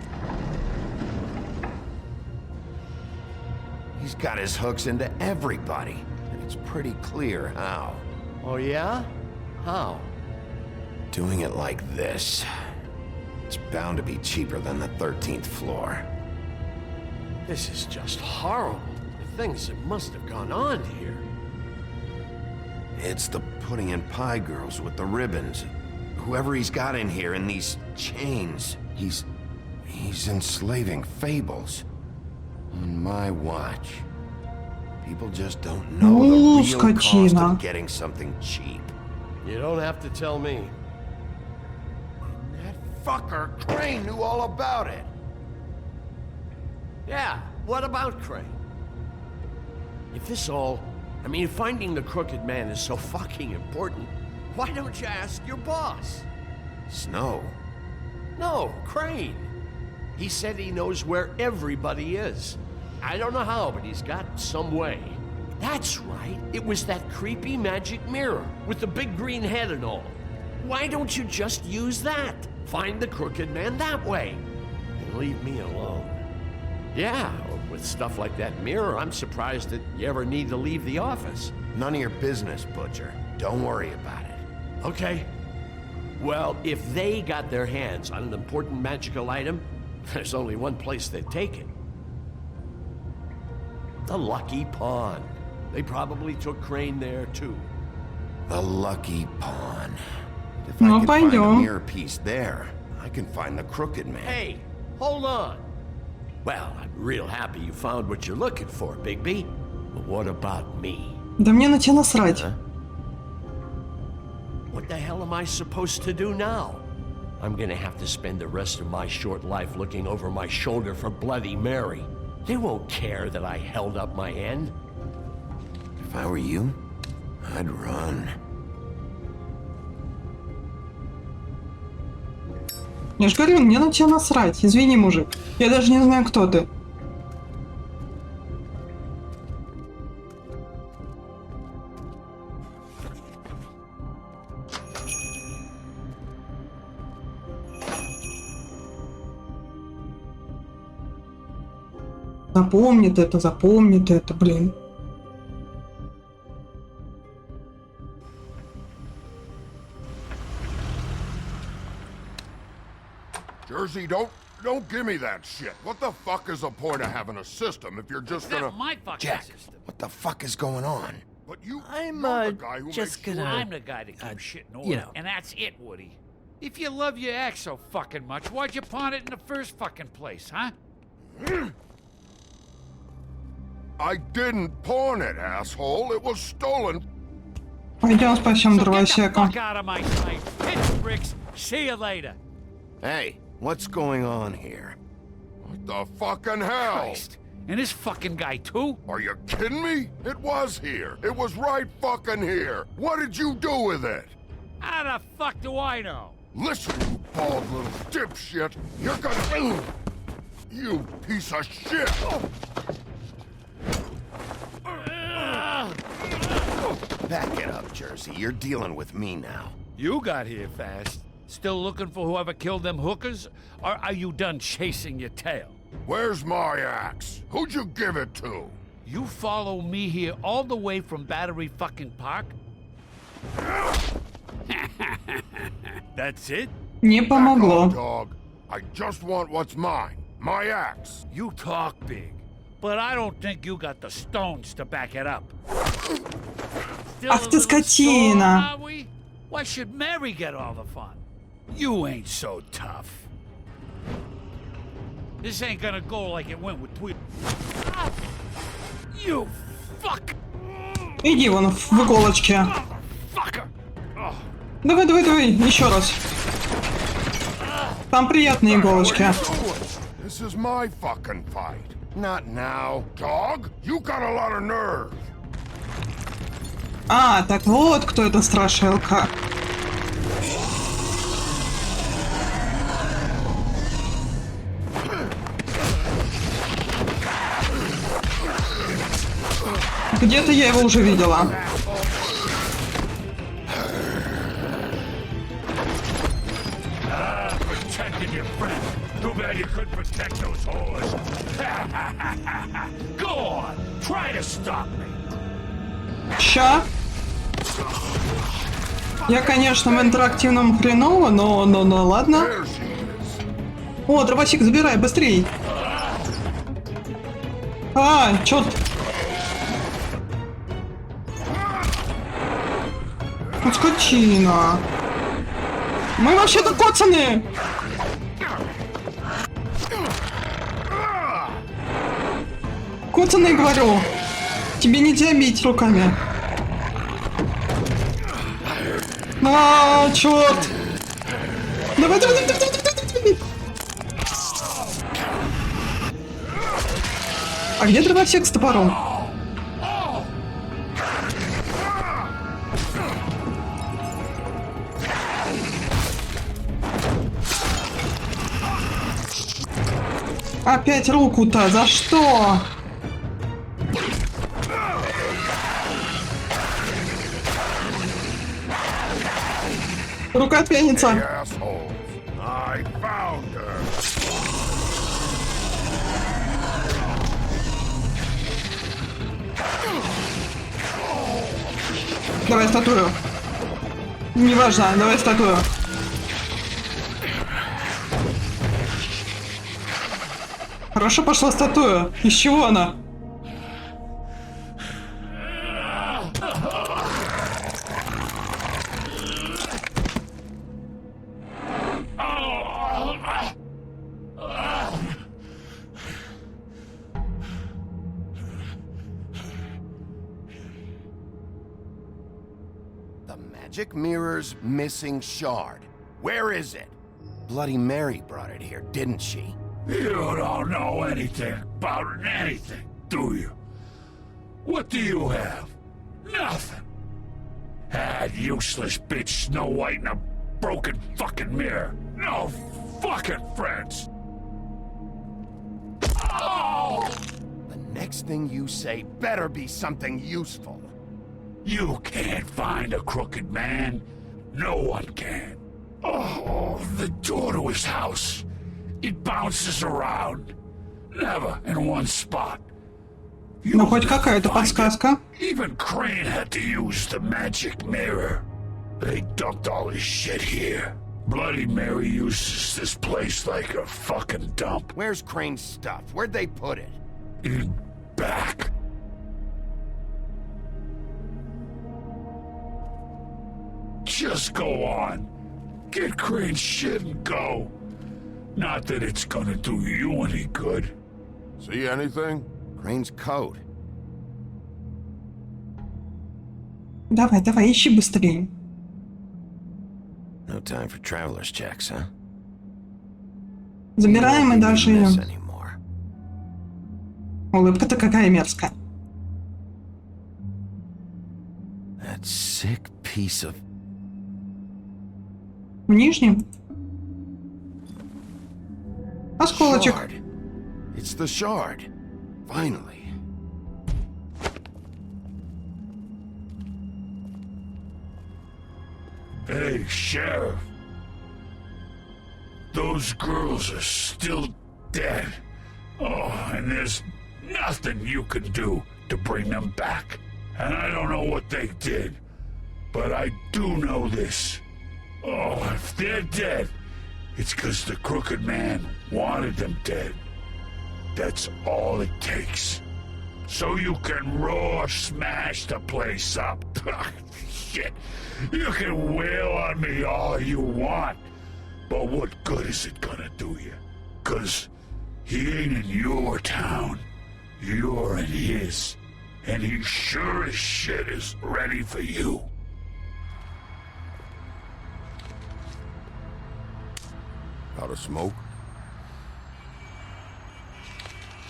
He's got his hooks into everybody, and it's pretty clear how. Oh, yeah? How? Doing it like this. It's bound to be cheaper than the 13th floor. This is just horrible. The things that must have gone on here. It's the pudding and pie girls with the ribbons. Whoever he's got in here in these chains, he's enslaving fables. On my watch. People just don't know the real cost of getting something cheap. You don't have to tell me. That fucker Crane knew all about it. Yeah, what about Crane? If this all... I mean, if finding the Crooked Man is so fucking important, why don't you ask your boss? Snow? No, Crane. He said he knows where everybody is. I don't know how, but he's got some way. That's right. It was that creepy magic mirror with the big green head and all. Why don't you just use that? Find the Crooked Man that way. And leave me alone. Yeah, with stuff like that mirror, I'm surprised that you ever need to leave the office. None of your business, Butcher. Don't worry about it. Okay. Well, if they got their hands on an important magical item, there's only one place they'd take it. The Lucky Pawn. They probably took Crane there, too. The Lucky Pawn. If I can find a mirror piece there, I can find the Crooked Man. Hey, hold on. Well, I'm real happy you found what you're looking for, Bigby. But what about me? Да мне на тебя насрать. What the hell am I supposed to do now? I'm gonna have to spend the rest of my short life looking over my shoulder for Bloody Mary. They won't care that I held up my end. If I were you, I'd run. Я же говорю, мне на тебя насрать. Извини, мужик. Я даже не знаю, кто ты. Запомнит это, блин. Jersey, don't give me that shit. What the fuck is the point of having a system if you're just gonna... my fucking Jack, system. what the fuck is going on? But you're the guy who just makes gonna... sure... I'm the guy that keeps shit in order. And that's it, Woody. If you love your ex so fucking much, why'd you pawn it in the first fucking place, huh? I didn't pawn it, asshole. It was stolen. Пойдем спасем дровосека. Fuck out of my sight. Hit bricks. See you later. Hey, what's going on here? What the fucking hell? Christ. And this fucking guy, too? Are you kidding me? It was here. It was right fucking here. What did you do with it? How the fuck do I know? Listen, you bald little dipshit. You're gonna... You piece of shit! Back it up, Jersey. You're dealing with me now. You got here fast. Still looking for whoever killed them hookers? Or are you done chasing your tail? Where's my axe? Who'd you give it to? You follow me here all the way from Battery fucking Park? That's it? Не помогло. Dog. I just want what's mine. My axe. You talk big, but I don't think you got the stones to back it up. Ах ты скотина! Why should Mary get all the fun? You ain't so tough. This ain't gonna go like it went with Tweet. You fuck! Иди вон в иголочке. Давай, еще раз. Там приятные иголочки. This is my fucking fight. Not now. Dog, you got a lot of nerve. А, так вот кто это страшилка. Где-то я его уже видела. Ща. Я, конечно, в интерактивном хреново, но ладно. О, дровосек, забирай, быстрей. А, чё? Вот скотина. Мы вообще-то коцаны. Коцаны, говорю. Тебе нельзя бить руками. А, черт! Давай. А где дровосек с топором? Опять руку-то, за что? Рука пьяница. Давай статую. Неважно, давай статую. Хорошо пошла статуя. Из чего она? The magic mirror's missing shard. Where is it? Bloody Mary brought it here, didn't she? You don't know anything about anything, do you? What do you have? Nothing. That useless bitch Snow White and a broken fucking mirror. No fucking friends. Oh! The next thing you say better be something useful. You can't find a crooked man. No one can. Oh, the door to his house. It bounces around. Never in one spot. Ну, хоть какая-то подсказка. Even Crane had to use the magic mirror. They dumped all his shit here. Bloody Mary uses this place like a fucking dump. Where's Crane's stuff? Where'd they put it? In back. Just go on. Get Crane's shit and go. Not that it's gonna do you any good. See anything? Crane's coat. Давай, ищи быстрее. No time for traveler's checks, huh? Забираем и дальше идем. Улыбка-то какая мерзкая. That sick piece of... В нижнем. Осколочек. Shard. It's the shard. Finally. Hey, Sheriff. Those girls are still dead. Oh, and there's nothing you can do to bring them back. And I don't know what they did, but I do know this. Oh, if they're dead, it's because the Crooked Man wanted them dead. That's all it takes. So you can raw smash the place up. Shit. You can wail on me all you want. But what good is it gonna do you? 'Cause he ain't in your town. You're in his. And he sure as shit is ready for you. Out of smoke?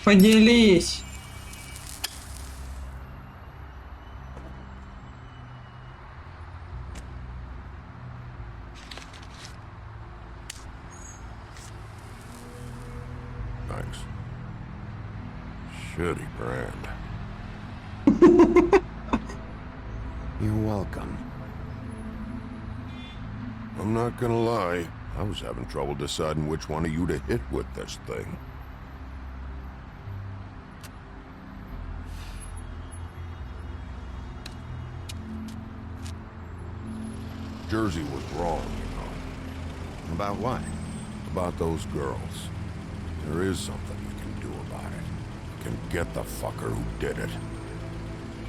Поделись. Thanks. Shitty brand. You're welcome. I'm not gonna lie, I was having trouble deciding which one of you to hit with this thing. Jersey was wrong, you know. About what? About those girls. There is something we can do about it. We can get the fucker who did it.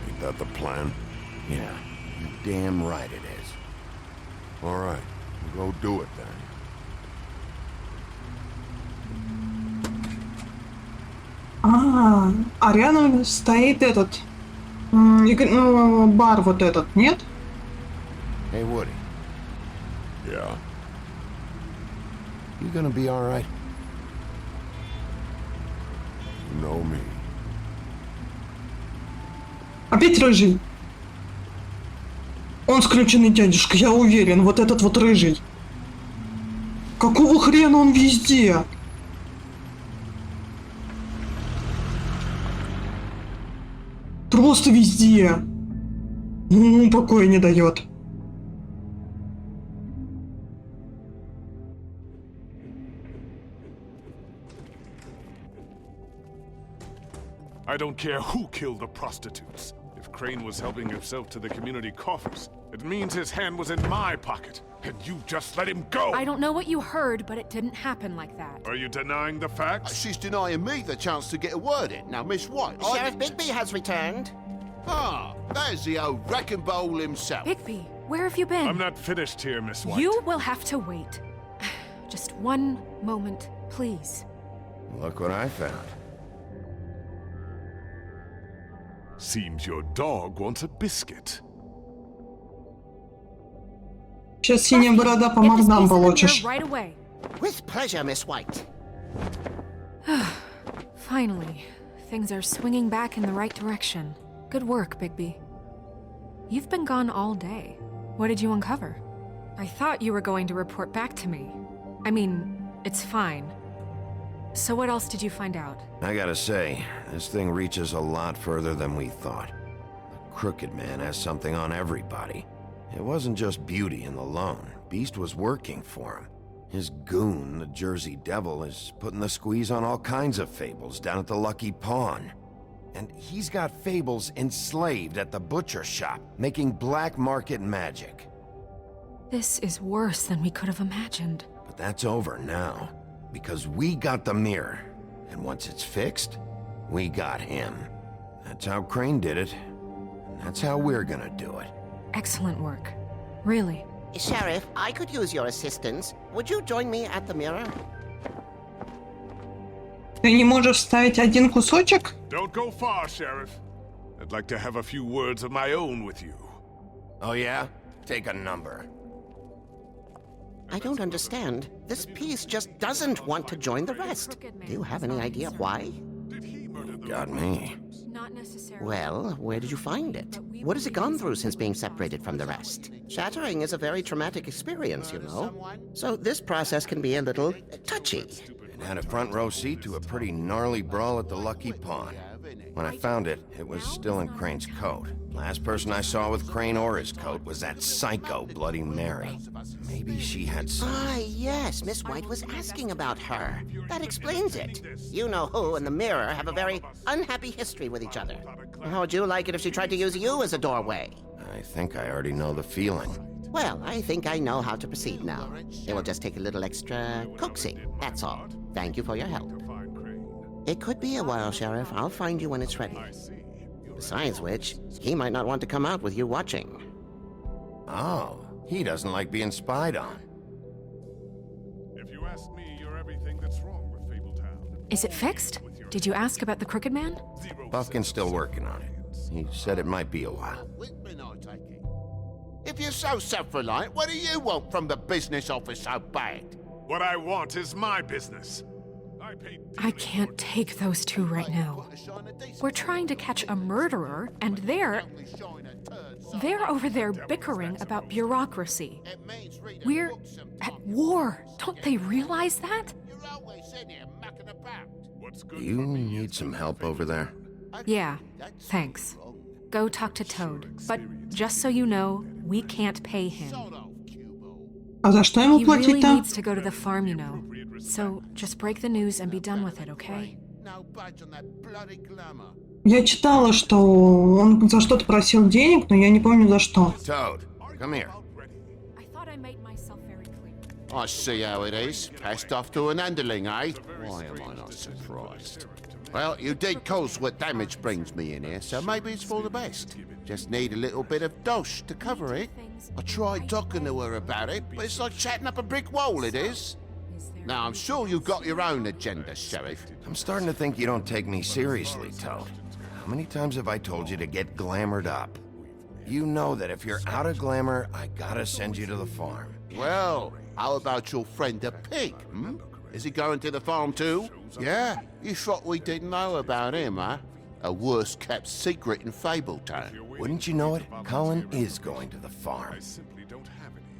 Ain't that the plan? Yeah, you're damn right it is. All right, we'll go do it then. А рядом стоит этот... бар вот этот, нет? Hey, Woody. Yeah. You gonna be all right? You know me. Опять рыжий. Он скрюченный дядюшка, я уверен. Вот этот вот рыжий. Какого хрена он везде? Просто везде. Покоя не дает. I don't care who killed the prostitutes. If Crane was helping himself to the community coffers, it means his hand was in my pocket, and you just let him go! I don't know what you heard, but it didn't happen like that. Are you denying the facts? She's denying me the chance to get a word in. Now, Miss White... Sheriff Bigby has returned. Ah, there's the old wrecking ball himself. Bigby, where have you been? I'm not finished here, Miss White. You will have to wait. Just one moment, please. Look what I found. Seems your dog wants a biscuit. Сейчас синяя борода по мордам получишь. Right away. With pleasure, Miss White. Finally, things are swinging back in the right direction. Good work, Bigby. You've been gone all day. What did you uncover? I thought you were going to report back to me. I mean, it's fine. So what else did you find out? I gotta say, this thing reaches a lot further than we thought. The Crooked Man has something on everybody. It wasn't just Beauty and the Lone. Beast was working for him. His goon, the Jersey Devil, is putting the squeeze on all kinds of fables down at the Lucky Pawn. And he's got fables enslaved at the butcher shop, making black market magic. This is worse than we could have imagined. But that's over now. Because we got the mirror, and once it's fixed, we got him. That's how Crane did it, and that's how we're gonna do it. Excellent work. Really. Sheriff, I could use your assistance. Would you join me at the mirror? Ты не можешь вставить один кусочек? Don't go far, Sheriff. I'd like to have a few words of my own with you. Oh yeah? Take a number. I don't understand. This piece just doesn't want to join the rest. Do you have any idea why? Got me. Not necessarily. Well, where did you find it? What has it gone through since being separated from the rest? Shattering is a very traumatic experience, you know. So this process can be a little touchy. It had a front row seat to a pretty gnarly brawl at the Lucky Pawn. When I found it, it was still in Crane's coat. Last person I saw with Crane or his coat was that psycho Bloody Mary. Maybe she had some... Ah, yes, Miss White was asking about her. That explains it. You know who and the mirror have a very unhappy history with each other. How would you like it if she tried to use you as a doorway? I think I already know the feeling. Well, I think I know how to proceed now. It will just take a little extra coaxing, that's all. Thank you for your help. It could be a while, Sheriff. I'll find you when it's ready. Besides which, he might not want to come out with you watching. Oh, he doesn't like being spied on. If you ask me, you're everything that's wrong with Fabletown. Is it fixed? Did you ask about the Crooked Man? Buffkin's still working on it. He said it might be a while. If you're so self-reliant, what do you want from the business office so bad? What I want is my business. I can't take those two right now. We're trying to catch a murderer, and they're over there bickering about bureaucracy. We're at war. Don't they realize that? Do you need some help over there? Yeah, thanks. Go talk to Toad. But just so you know, we can't pay him. А за что ему He really платить-то? needs to go to the farm, you know. So just break the news and be done with it, okay? Я читала, что он за что-то просил денег, но я не помню за что. Toad, come here. I thought I made myself very clear. I see how it is. Passed off to an underling, eh? Why am I not surprised? Well, you did cause what damage brings me in here, so maybe it's for the best. Just need a little bit of dosh to cover it. I tried talking to her about it, but it's like chatting up a brick wall, it is. Now, I'm sure you've got your own agenda, Sheriff. I'm starting to think you don't take me seriously, Toad. How many times have I told you to get glamored up? You know that if you're out of glamour, I gotta send you to the farm. Well, how about your friend the pig, hmm? Is he going to the farm too? Yeah? You thought we didn't know about him, huh? A worst-kept secret in Fabletown. Wouldn't you know it? Colin is going to the farm.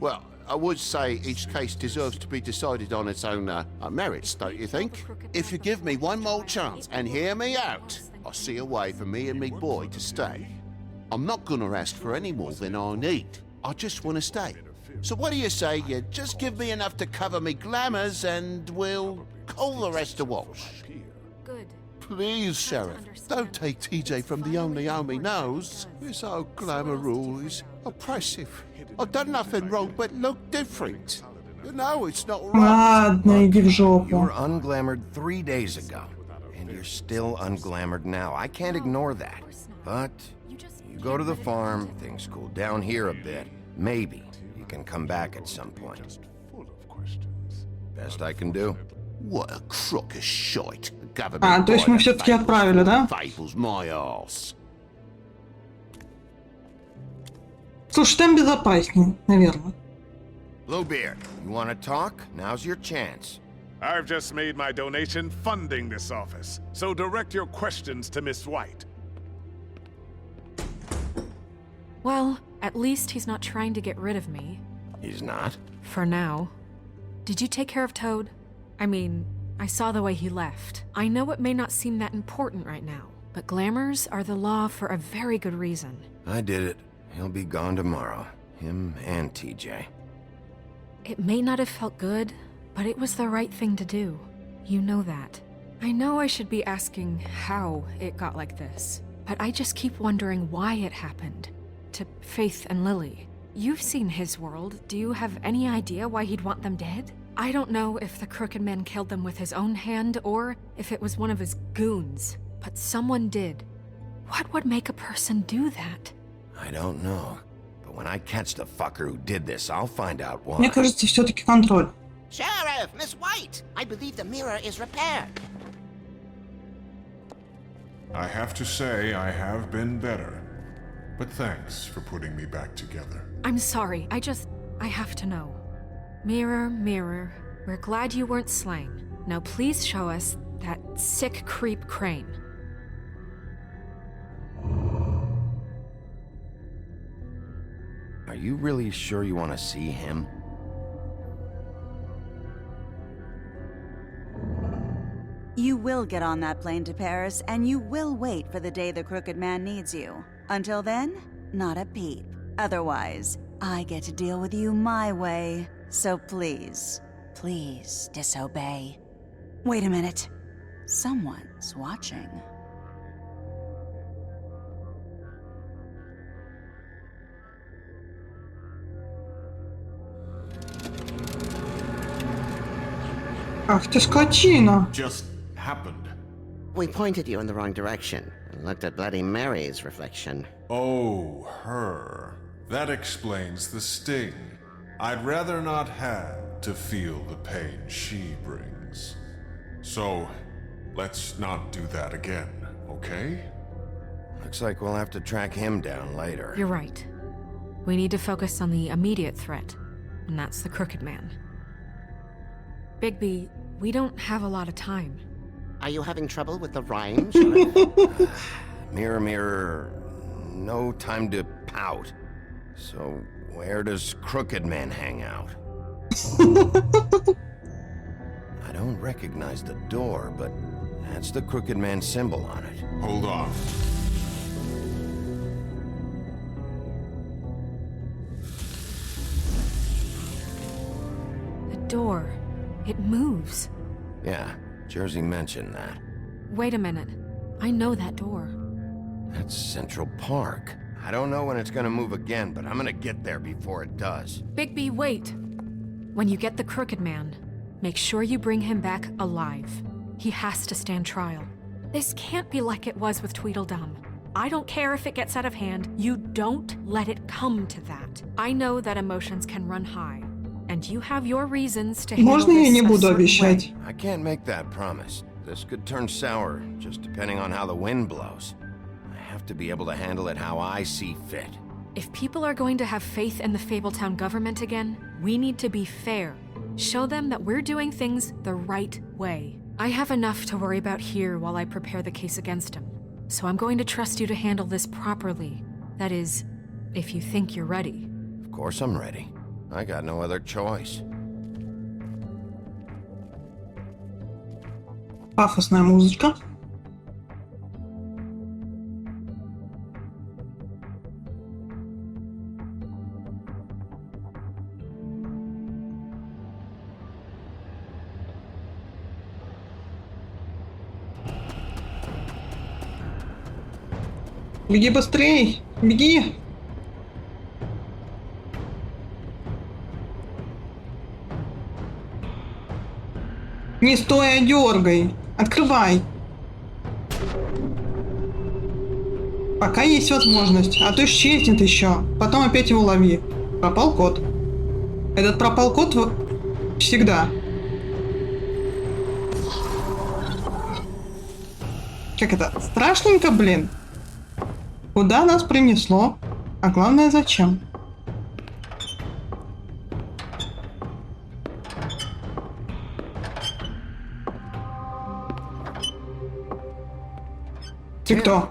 Well, I would say each case deserves to be decided on its own merits, don't you think? If you give me one more chance and hear me out, I'll see a way for me and me boy to stay. I'm not gonna ask for any more than I need. I just want to stay. So what do you say you just give me enough to cover me glamours and we'll call the rest a wash? Good. Please, Sheriff, don't take TJ from the only home he knows. This old glamour rule is oppressive. I've done nothing wrong but look different. You know it's not right. Ладно, иди в жопу. You were unglamored 3 days ago, and you're still unglamored now. I can't ignore that. But you go to the farm, things cool down here a bit. Maybe you can come back at some point. Best I can do. What a crock of shite. А, то есть мы все-таки отправили, да? Fables my arse. Слушай, там безопаснее, наверное. Bluebeard, you want to talk? Now's your chance. I've just made my donation funding this office, so direct your questions to Miss White. Well, at least he's not trying to get rid of me. He's not? For now. Did you take care of Toad? I mean, I saw the way he left. I know it may not seem that important right now, but glamours are the law for a very good reason. I did it. He'll be gone tomorrow. Him and TJ. It may not have felt good, but it was the right thing to do. You know that. I know I should be asking how it got like this, but I just keep wondering why it happened. To Faith and Lily. You've seen his world. Do you have any idea why he'd want them dead? I don't know if the Crooked Man killed them with his own hand or if it was one of his goons, but someone did. What would make a person do that? I don't know. But when I catch the fucker who did this, I'll find out why. Мне кажется, все-таки контроль. Sheriff, Miss White, I believe the mirror is repaired. I have to say I have been better. But thanks for putting me back together. I'm sorry, I have to know. Mirror, mirror, we're glad you weren't slain. Now please show us that sick creep Crane. Are you really sure you want to see him? You will get on that plane to Paris, and you will wait for the day the Crooked Man needs you. Until then, not a peep. Otherwise, I get to deal with you my way. So please, please disobey. Wait a minute. Someone's watching. Ах ты скотина. Just happened. We pointed you in the wrong direction and looked at Bloody Mary's reflection. Oh, her. That explains the sting. I'd rather not have to feel the pain she brings. So, let's not do that again, okay? Looks like we'll have to track him down later. You're right. We need to focus on the immediate threat, and that's the Crooked Man. Bigby, we don't have a lot of time. Are you having trouble with the rhymes? Mirror, mirror, no time to pout. So, where does Crooked Man hang out? I don't recognize the door, but that's the Crooked Man symbol on it. Hold on. door. It moves. Yeah, Jersey mentioned that. Wait a minute. I know that door. That's Central Park. I don't know when it's gonna move again, but I'm gonna get there before it does. Bigby, wait. When you get the Crooked Man, make sure you bring him back alive. He has to stand trial. This can't be like it was with Tweedledum. I don't care if it gets out of hand. You don't let it come to that. I know that emotions can run high, and you have your reasons to handle Можно я не this a буду certain обещать? way. I can't make that promise. This could turn sour, just depending on how the wind blows. I have to be able to handle it how I see fit. If people are going to have faith in the Fabletown government again, we need to be fair. Show them that we're doing things the right way. I have enough to worry about here while I prepare the case against him. So I'm going to trust you to handle this properly. That is, if you think you're ready. Of course I'm ready. I got no other choice. Пафосная музычка. Беги быстрей! Беги! Не стой, а дергай! Открывай! Пока есть возможность, а то исчезнет еще. Потом опять его лови. Пропал код. Этот пропал код всегда. Как это? Страшненько, блин. Куда нас принесло? А главное, зачем? Ты кто?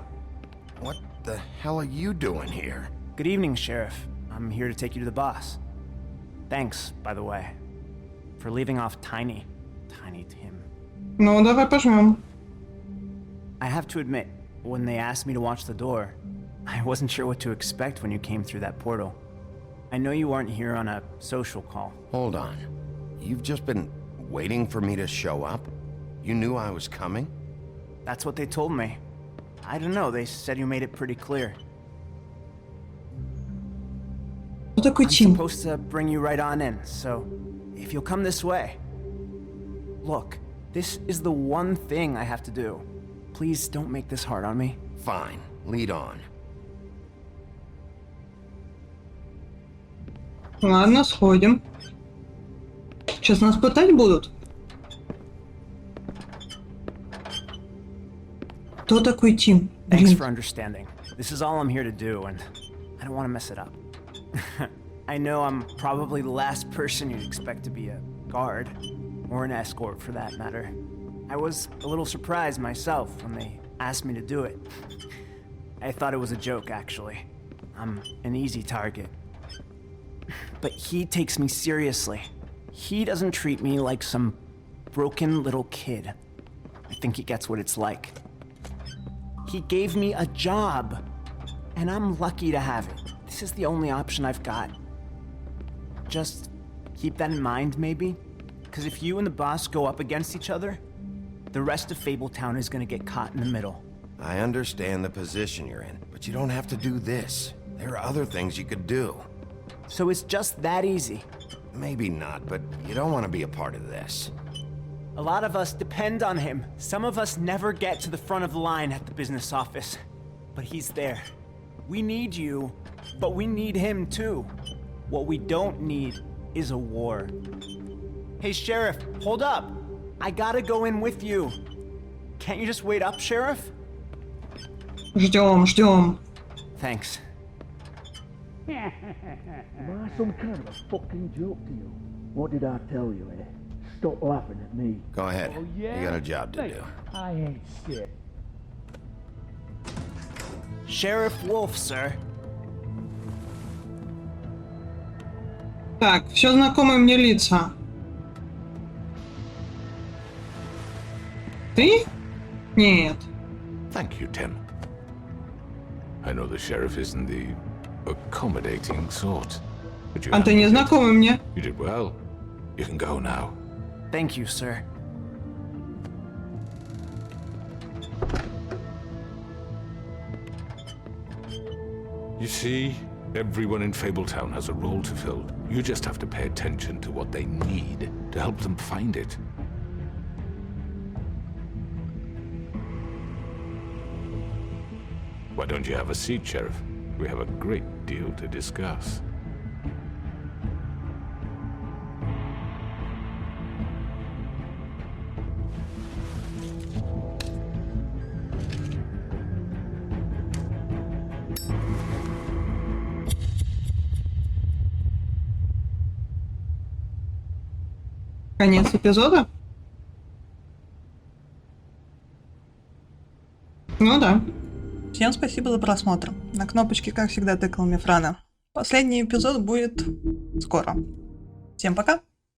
What the hell are you doing here? Good evening, Sheriff. I'm here to take you to the boss. Thanks, by the way, for leaving off Tiny. Tiny Tim. Ну, давай пожмем. I have to admit, when they asked me to watch the door, I wasn't sure what to expect when you came through that portal. I know you weren't here on a social call. Hold on. You've just been waiting for me to show up? You knew I was coming? That's what they told me. I don't know, they said you made it pretty clear. Кто такой I'm Тим? supposed to bring you right on in, so if you'll come this way. Look, this is the one thing I have to do. Please don't make this hard on me. Fine. Lead on. Ладно, сходим. Сейчас нас пытать будут? Кто такой Тим? Thanks Блин. for understanding. This is all I'm here to do, and I don't want to mess it up. I know I'm probably the last person you'd expect to be a guard, or an escort for that matter. I was a little surprised myself when they asked me to do it. I thought it was a joke, actually. I'm an easy target. But he takes me seriously. He doesn't treat me like some broken little kid. I think he gets what it's like. He gave me a job, and I'm lucky to have it. This is the only option I've got. Just keep that in mind, maybe? Because if you and the boss go up against each other, the rest of Fabletown is gonna get caught in the middle. I understand the position you're in, but you don't have to do this. There are other things you could do. So it's just that easy. Maybe not, but you don't want to be a part of this. A lot of us depend on him. Some of us never get to the front of the line at the business office. But he's there. We need you, but we need him too. What we don't need is a war. Hey, Sheriff, hold up. I gotta go in with you. Can't you just wait up, Sheriff? Ждем, ждем. Thanks. Am I some kind of a fucking joke to you? What did I tell you, eh? Stop laughing at me. Go ahead. Oh, yeah? You got a job to Hey, do. I ain't shit. Sheriff Wolf, sir. Так, все знакомые мне лица. Ты? Нет. Thank you, Tim. I know the sheriff isn't the accommodating sort, but you А ты не знакомый мне. You did well. You can go now. Thank you, sir. You see, everyone in Fabletown has a role to fill. You just have to pay attention to what they need to help them find it. Why don't you have a seat, Sheriff? We have a great deal to discuss. Конец эпизода? Ну да. Всем спасибо за просмотр. На кнопочке, как всегда, тыкал Мифрана. Последний эпизод будет скоро. Всем пока!